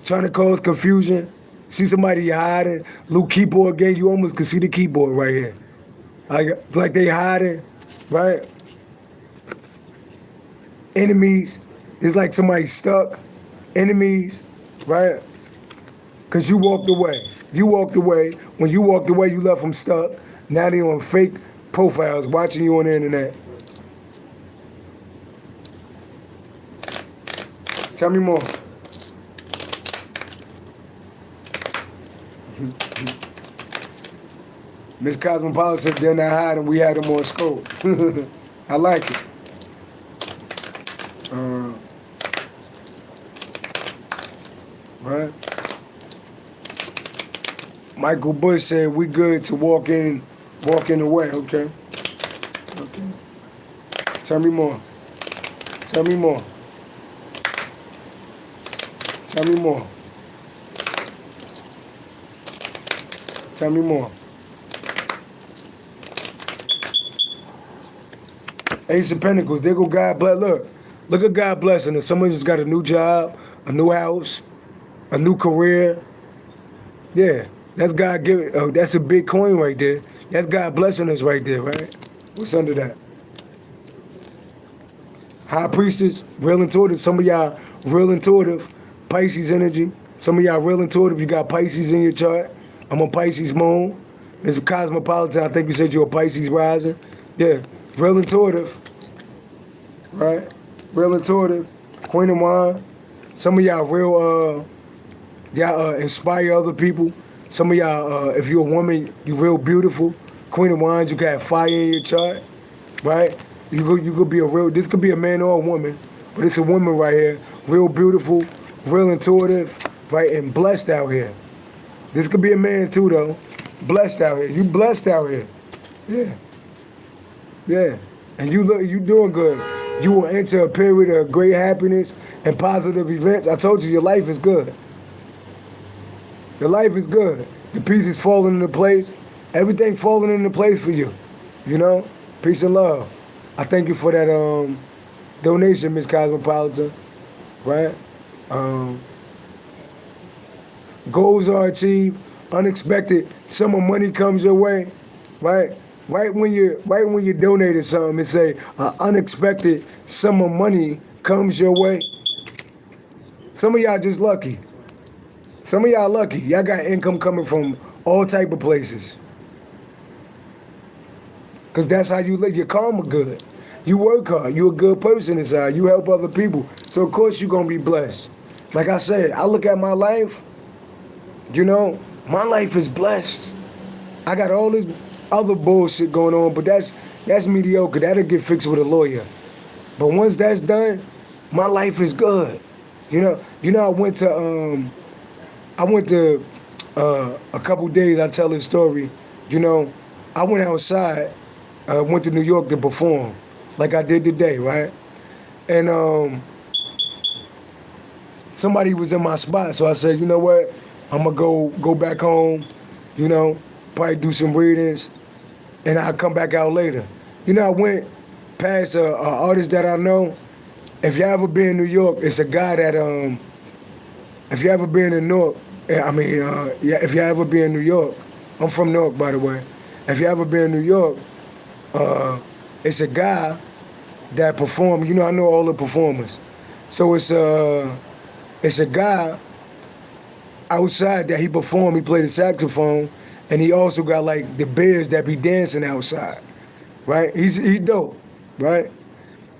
trying to cause confusion. See somebody hiding, little keyboard game. You almost can see the keyboard right here. Like they hiding, right? Enemies. It's like somebody stuck. Enemies, right? Because you walked away. You walked away. When you walked away, you left them stuck. Now they on fake profiles watching you on the internet. Tell me more. Miss Cosmopolitan, they're not hiding. We had them on scope. I like it. Right? Michael Bush said we good to walk in the way. Okay. Okay. Tell me more. Tell me more. Tell me more. Tell me more. Ace of Pentacles, there go God bless. Look at God blessing us. Someone just got a new job, a new house, a new career. Yeah, that's God giving. That's a big coin right there. That's God blessing us right there, right? What's under that? High Priestess, real intuitive. Some of y'all real intuitive. Pisces energy. Some of y'all real intuitive. You got Pisces in your chart. I'm a Pisces moon. Mr. Cosmopolitan, I think you said you're a Pisces rising. Yeah, real intuitive. Right? Real intuitive. Queen of Wine. Some of y'all real, y'all inspire other people. Some of y'all, if you're a woman, you real beautiful. Queen of Wands, you got fire in your chart. Right? You could be this could be a man or a woman, but it's a woman right here. Real beautiful, real intuitive, right? And blessed out here. This could be a man too, though. Blessed out here. You blessed out here. Yeah. Yeah. And you doing good. You will enter a period of great happiness and positive events. I told you your life is good. Your life is good. The pieces falling into place. Everything falling into place for you. You know? Peace and love. I thank you for that donation, Miss Cosmopolitan. Right? Goals are achieved. Unexpected sum of money comes your way. Right? Right when you donated something, it say unexpected sum of money comes your way. Some of y'all just lucky. Some of y'all lucky. Y'all got income coming from all type of places. Because that's how you live. Your karma good. You work hard. You a good person inside. You help other people. So, of course, you're going to be blessed. Like I said, I look at my life, you know, my life is blessed. I got all this other bullshit going on, but That's mediocre. That'll get fixed with a lawyer. But once that's done, my life is good. I went to a couple days. I tell this story. You know, I went outside, went to New York to perform, like I did today, right? And somebody was in my spot, so I said, you know what? I'm gonna go back home. You know, probably do some readings, and I'll come back out later. I went past a artist that I know. If you ever been in New York, it's a guy that if you ever been in Newark, yeah, if you ever been in New York, I'm from Newark, by the way. If you ever been in New York, it's a guy that perform. I know all the performers, so it's a guy outside that he performed. He played the saxophone, and he also got like the bears that be dancing outside, right? He dope, right?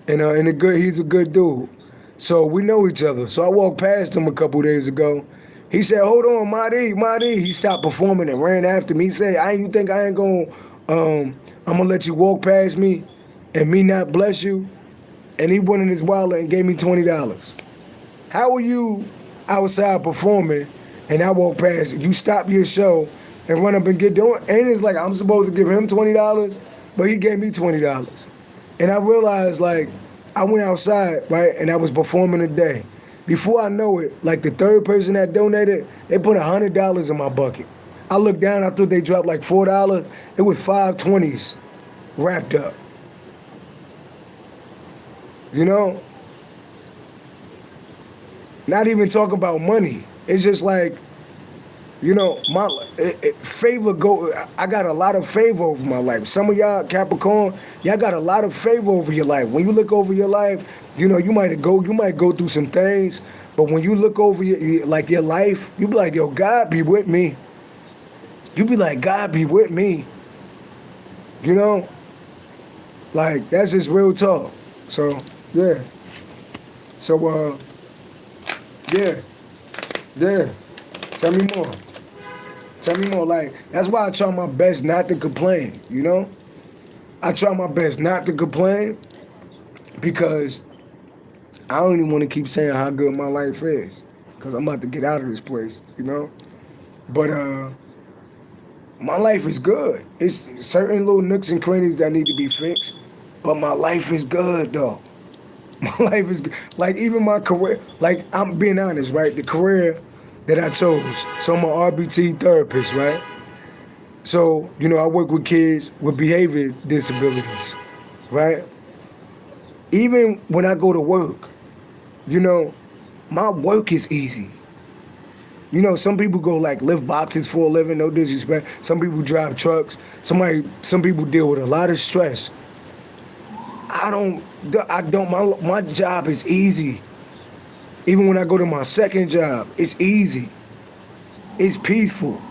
And he's a good dude. So we know each other. So I walked past him a couple days ago. He said, "Hold on, Marty." He stopped performing and ran after me. He said, You think I ain't gonna I'm gonna let you walk past me and me not bless you?" And he went in his wallet and gave me $20. How are you outside performing and I walk past you, stop your show and run up and get doing? And it's like I'm supposed to give him $20, but he gave me $20. And I realized, like, I went outside, right, and I was performing a day. Before I know it, like the third person that donated, they put $100 in my bucket. I looked down, I thought they dropped like $4. It was 5 20s wrapped up. Not even talking about money. It's just like, favor go. I got a lot of favor over my life. Some of y'all Capricorn, y'all got a lot of favor over your life. When you look over your life, you might go through some things, but when you look over your life, you be like, yo, God be with me. You be like, God be with me. Like that's just real talk. So yeah. So yeah. Tell me more. Like, that's why I try my best not to complain, I try my best not to complain because I don't even want to keep saying how good my life is because I'm about to get out of this place, But my life is good. It's certain little nooks and crannies that need to be fixed, but my life is good, though. My life is good. Like, even my career, like, I'm being honest, right? The career that I chose. So I'm an RBT therapist, right? So, I work with kids with behavior disabilities, right? Even when I go to work, my work is easy. Some people go like lift boxes for a living, no disrespect. Some people drive trucks. Some people deal with a lot of stress. My job is easy. Even when I go to my second job, it's easy. It's peaceful.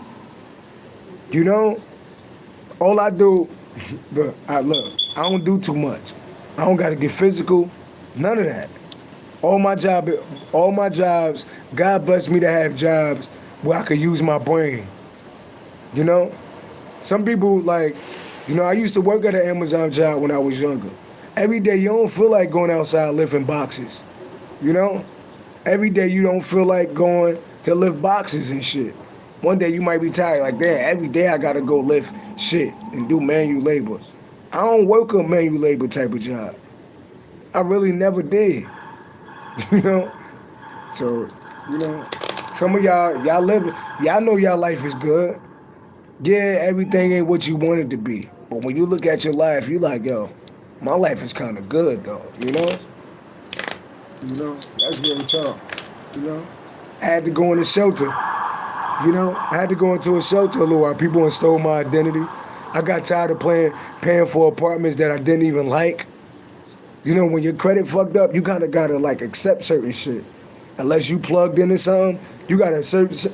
All I do, I don't do too much. I don't gotta get physical, none of that. All my jobs, God blessed me to have jobs where I could use my brain. Some people I used to work at an Amazon job when I was younger. Every day you don't feel like going outside lifting boxes. Every day you don't feel like going to lift boxes and shit. One day you might be tired, like, damn, every day I gotta go lift shit and do manual labor. I don't work a manual labor type of job. I really never did. So, some of y'all know y'all life is good. Yeah, everything ain't what you want it to be. But when you look at your life, you like, yo, my life is kind of good, though, That's real talk, I had to go in a shelter, I had to go into a shelter a little while. People stole my identity. I got tired of paying for apartments that I didn't even like. When your credit fucked up, you kind of got to, accept certain shit. Unless you plugged into something, you got to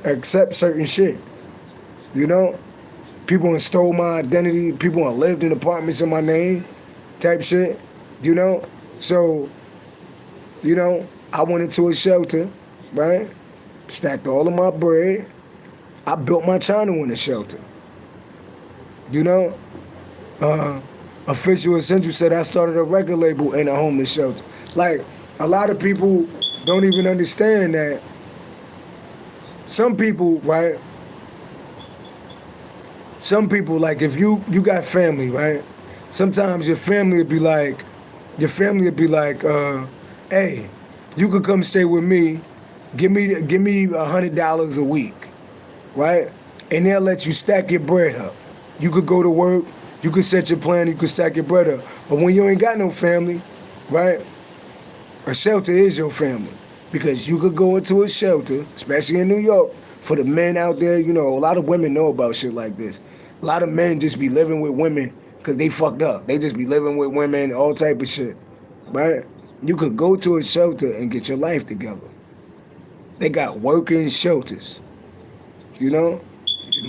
accept certain shit, People stole my identity. People lived in apartments in my name type shit, So, I went into a shelter, right? Stacked all of my bread. I built my channel in the shelter. Official Essential said I started a record label in a homeless shelter. Like, a lot of people don't even understand that some people, right? Some people, like, if you got family, right? Sometimes your family would be like, hey, you could come stay with me, give me $100 a week, right? And they'll let you stack your bread up. You could go to work, you could set your plan, you could stack your bread up. But when you ain't got no family, right? A shelter is your family. Because you could go into a shelter, especially in New York, for the men out there, you know, a lot of women know about shit like this. A lot of men just be living with women because they fucked up. They just be living with women, all type of shit, right? You could go to a shelter and get your life together. They got working shelters, you know?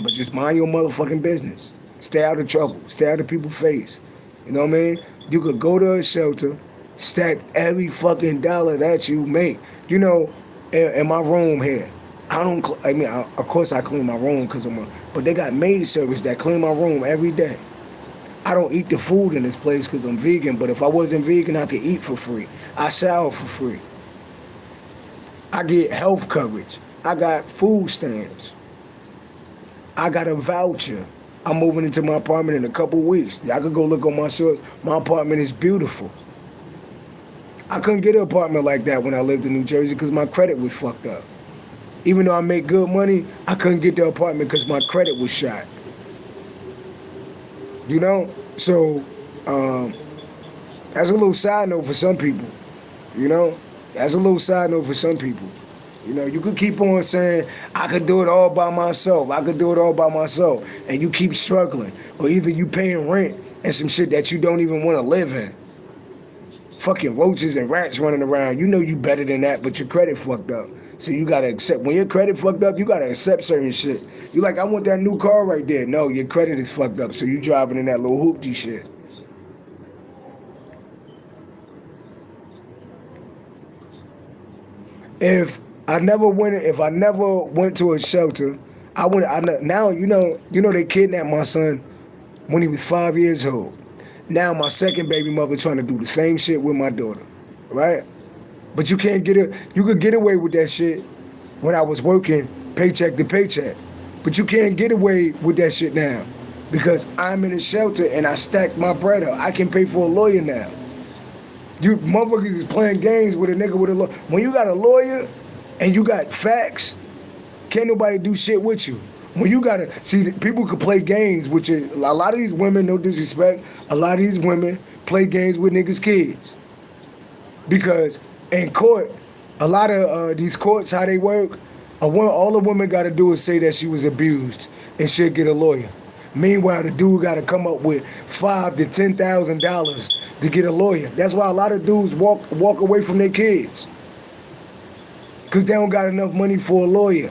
But just mind your motherfucking business. Stay out of trouble. Stay out of people's face. You know what I mean? You could go to a shelter, stack every fucking dollar that you make. You know, in my room here, of course I clean my room but they got maid service that clean my room every day. I don't eat the food in this place because I'm vegan, but if I wasn't vegan, I could eat for free. I shower for free. I get health coverage. I got food stamps. I got a voucher. I'm moving into my apartment in a couple weeks. Y'all could go look on my shorts. My apartment is beautiful. I couldn't get an apartment like that when I lived in New Jersey because my credit was fucked up. Even though I make good money, I couldn't get the apartment because my credit was shot. You know? So, that's a little side note for some people. You know? That's a little side note for some people. You know, you could keep on saying, I could do it all by myself. I could do it all by myself. And you keep struggling. Or either you paying rent and some shit that you don't even want to live in. Fucking roaches and rats running around. You know you better than that, but your credit fucked up. So you gotta accept, when your credit fucked up, you gotta accept certain shit. You like, I want that new car right there. No, your credit is fucked up, so you driving in that little hoopty shit. If I never went to a shelter, now, you know they kidnapped my son when he was 5 years old. Now my second baby mother trying to do the same shit with my daughter, right? But you could get away with that shit when I was working paycheck to paycheck. But you can't get away with that shit now because I'm in a shelter and I stacked my bread up. I can pay for a lawyer now. You motherfuckers is playing games with a nigga with a lawyer. When you got a lawyer and you got facts, can't nobody do shit with you. When you gotta, see, people could play games with you. A lot of these women, no disrespect, a lot of these women play games with niggas' kids. Because in court, a lot of these courts, how they work, all the woman gotta do is say that she was abused and she'll get a lawyer. Meanwhile, the dude gotta come up with $5,000 to $10,000 to get a lawyer. That's why a lot of dudes walk away from their kids. Because they don't got enough money for a lawyer.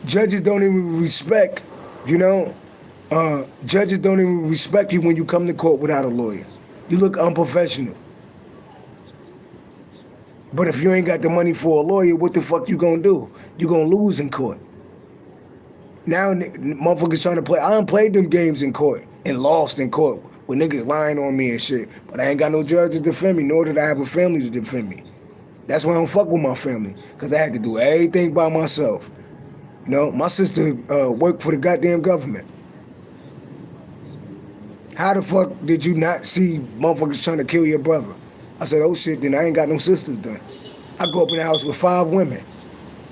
Judges don't even respect, you know? Judges don't even respect you when you come to court without a lawyer. You look unprofessional. But if you ain't got the money for a lawyer, what the fuck you gonna do? You gonna lose in court. Now motherfuckers trying to play. I done played them games in court and lost in court with niggas lying on me and shit. But I ain't got no judge to defend me, nor did I have a family to defend me. That's why I don't fuck with my family, because I had to do everything by myself. You know, my sister worked for the goddamn government. How the fuck did you not see motherfuckers trying to kill your brother? I said, oh shit, then I ain't got no sisters then. I grew up in a house with 5 women.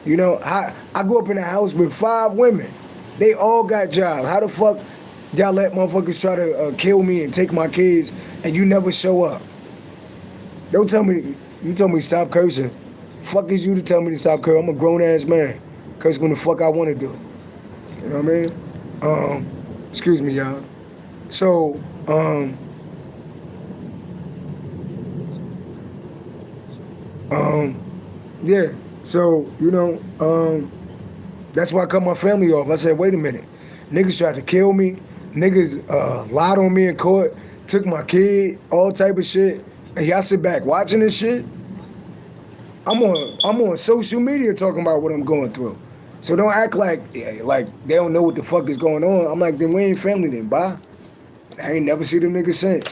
You know, I grew up in a house with 5 women. They all got jobs. How the fuck y'all let motherfuckers try to kill me and take my kids and you never show up? Don't tell me, you told me to stop cursing. Fuck is you to tell me to stop cursing? I'm a grown ass man. Curse when the fuck I want to do. You know what I mean? Excuse me, y'all. So, yeah. So, you know, that's why I cut my family off. I said, wait a minute. Niggas tried to kill me. Niggas lied on me in court, took my kid, all type of shit. And y'all sit back watching this shit? I'm on social media talking about what I'm going through. So don't act like they don't know what the fuck is going on. I'm like, then we ain't family then, bye. I ain't never see them niggas since.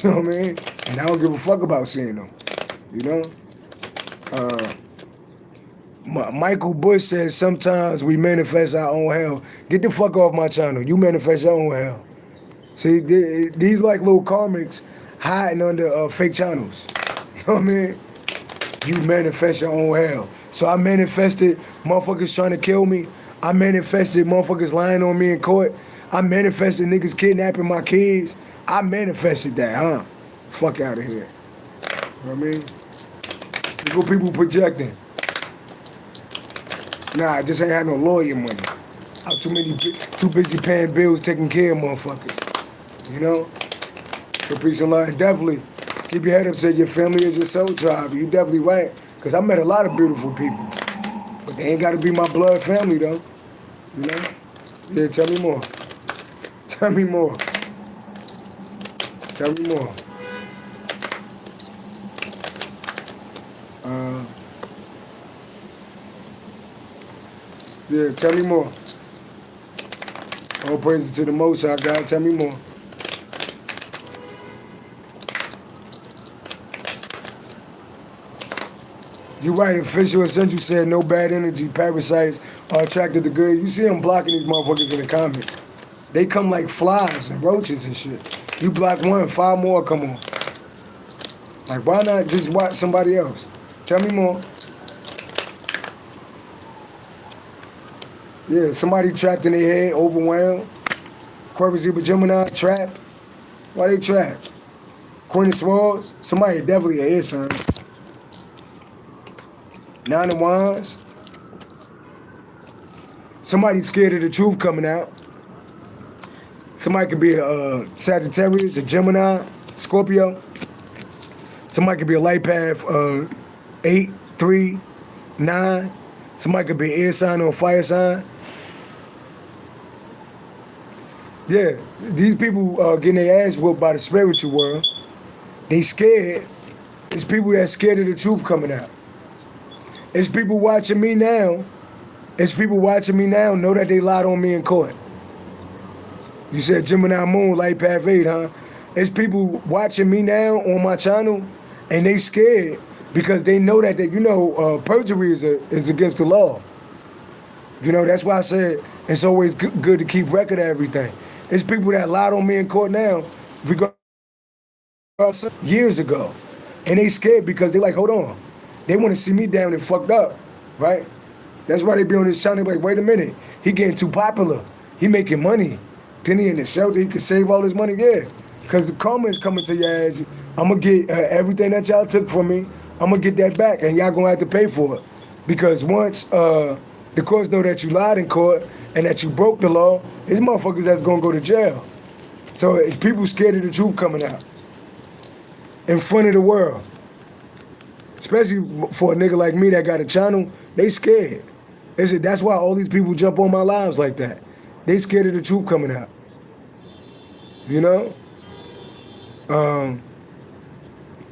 You know what I mean? And I don't give a fuck about seeing them. You know? Michael Bush says sometimes we manifest our own hell. Get the fuck off my channel. You manifest your own hell. See, these like little karmics hiding under fake channels. You know what I mean? You manifest your own hell. So I manifested motherfuckers trying to kill me. I manifested motherfuckers lying on me in court. I manifested niggas kidnapping my kids. I manifested that, huh? Fuck out of here. You know what I mean? Look what people projecting. Nah, I just ain't had no lawyer money. I was too busy paying bills, taking care of motherfuckers. You know? So peace and love. And definitely, keep your head up, say your family is your soul tribe. You definitely right. Because I met a lot of beautiful people. But they ain't got to be my blood family, though. You know? Yeah, tell me more. Tell me more. Tell me more. Yeah, tell me more. All praises to the Most High God. Tell me more. You're right, official essential said no bad energy, parasites are attracted to good. You see them blocking these motherfuckers in the comments. They come like flies and roaches and shit. You block one, 5 more come on. Like, why not just watch somebody else? Tell me more. Yeah, somebody trapped in their head, overwhelmed. Aquarius, Libra, Gemini, trapped. Why they trapped? Queen of Swords, somebody definitely a air sign. 9 of Wands. Somebody scared of the truth coming out. Somebody could be a Sagittarius, a Gemini, Scorpio. Somebody could be a light path, 8, 3, 9. Somebody could be an air sign or a fire sign. Yeah, these people getting their ass whooped by the spiritual world. They scared. It's people that scared of the truth coming out. It's people watching me now. It's people watching me now know that they lied on me in court. You said Gemini Moon, Light Path 8, huh? It's people watching me now on my channel, and they scared because they know that perjury is against the law. You know, that's why I said it's always good to keep record of everything. It's people that lied on me in court now, years ago, and they scared because they like, hold on, they want to see me down and fucked up, right? That's why they be on this channel like, wait a minute, he getting too popular, he making money. Then he in the shelter, he can save all his money, yeah. Because the karma is coming to your ass. I'm going to get everything that y'all took from me, I'm going to get that back, and y'all going to have to pay for it. Because once the courts know that you lied in court and that you broke the law, there's motherfuckers that's going to go to jail. So it's people scared of the truth coming out in front of the world. Especially for a nigga like me that got a channel, they scared. That's why all these people jump on my lives like that. They scared of the truth coming out. You know?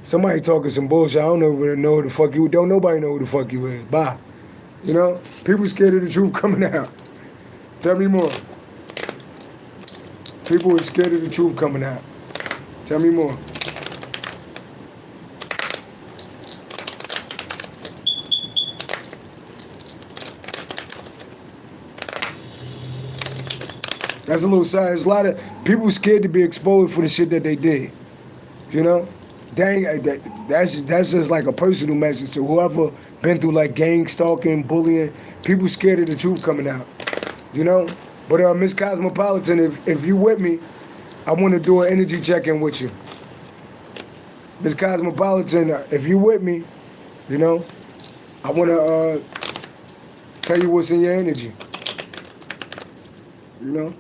Somebody talking some bullshit. I don't know who the fuck you. Don't nobody know who the fuck you is. Bye. You know? People scared of the truth coming out. Tell me more. People are scared of the truth coming out. Tell me more. That's a little side. There's a lot of people scared to be exposed for the shit that they did. You know? Dang, that's just like a personal message to whoever been through like gang stalking, bullying. People scared of the truth coming out. You know? But Miss Cosmopolitan, if you with me, I want to do an energy check-in with you. Miss Cosmopolitan, if you with me, you know, I want to tell you what's in your energy. You know?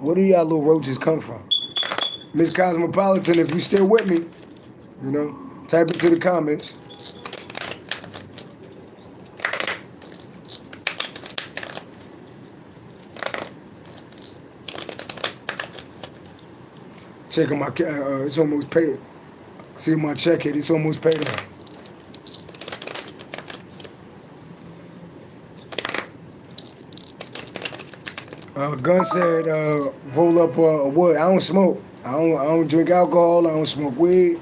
Where do y'all little roaches come from? Miss Cosmopolitan, if you still with me, you know, type it to the comments. Checking my, it's almost paid. See my check hit, it's almost paid off. Gun said, roll up a wood. I don't smoke. I don't drink alcohol. I don't smoke weed.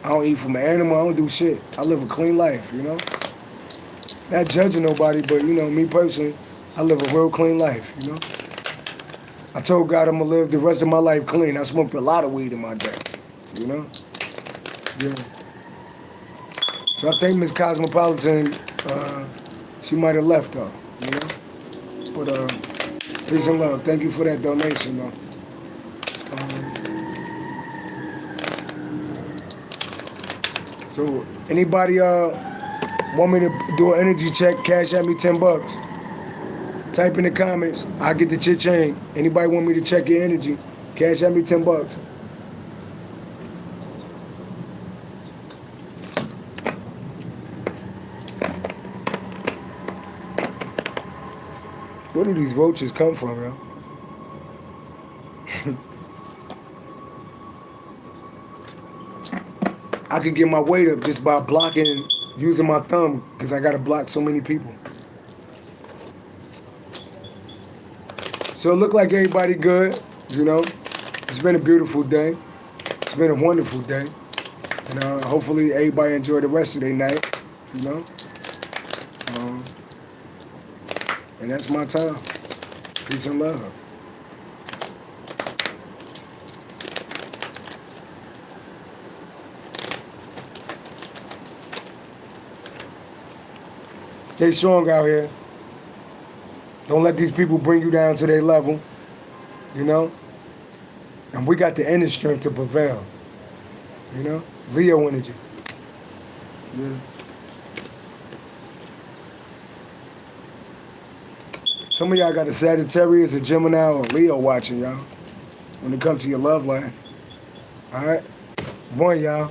I don't eat from an animal. I don't do shit. I live a clean life, you know? Not judging nobody, but, you know, me personally, I live a real clean life, you know? I told God I'm going to live the rest of my life clean. I smoked a lot of weed in my day, you know? Yeah. So I think Miss Cosmopolitan, she might have left, though, you know? But, peace and love. Thank you for that donation, though. So anybody want me to do an energy check? Cash at me $10. Type in the comments. I get the cha-ching. Anybody want me to check your energy? Cash at me $10. Where do these roaches come from, yo? I could get my weight up just by blocking, using my thumb, because I got to block so many people. So it looked like everybody good, you know. It's been a beautiful day. It's been a wonderful day. And hopefully everybody enjoy the rest of their night, you know. And that's my time. Peace and love. Stay strong out here. Don't let these people bring you down to their level, you know? And we got the inner strength to prevail, you know? Leo energy. Yeah. Some of y'all got a Sagittarius, a Gemini, or a Leo watching y'all when it comes to your love life. All right? One, y'all.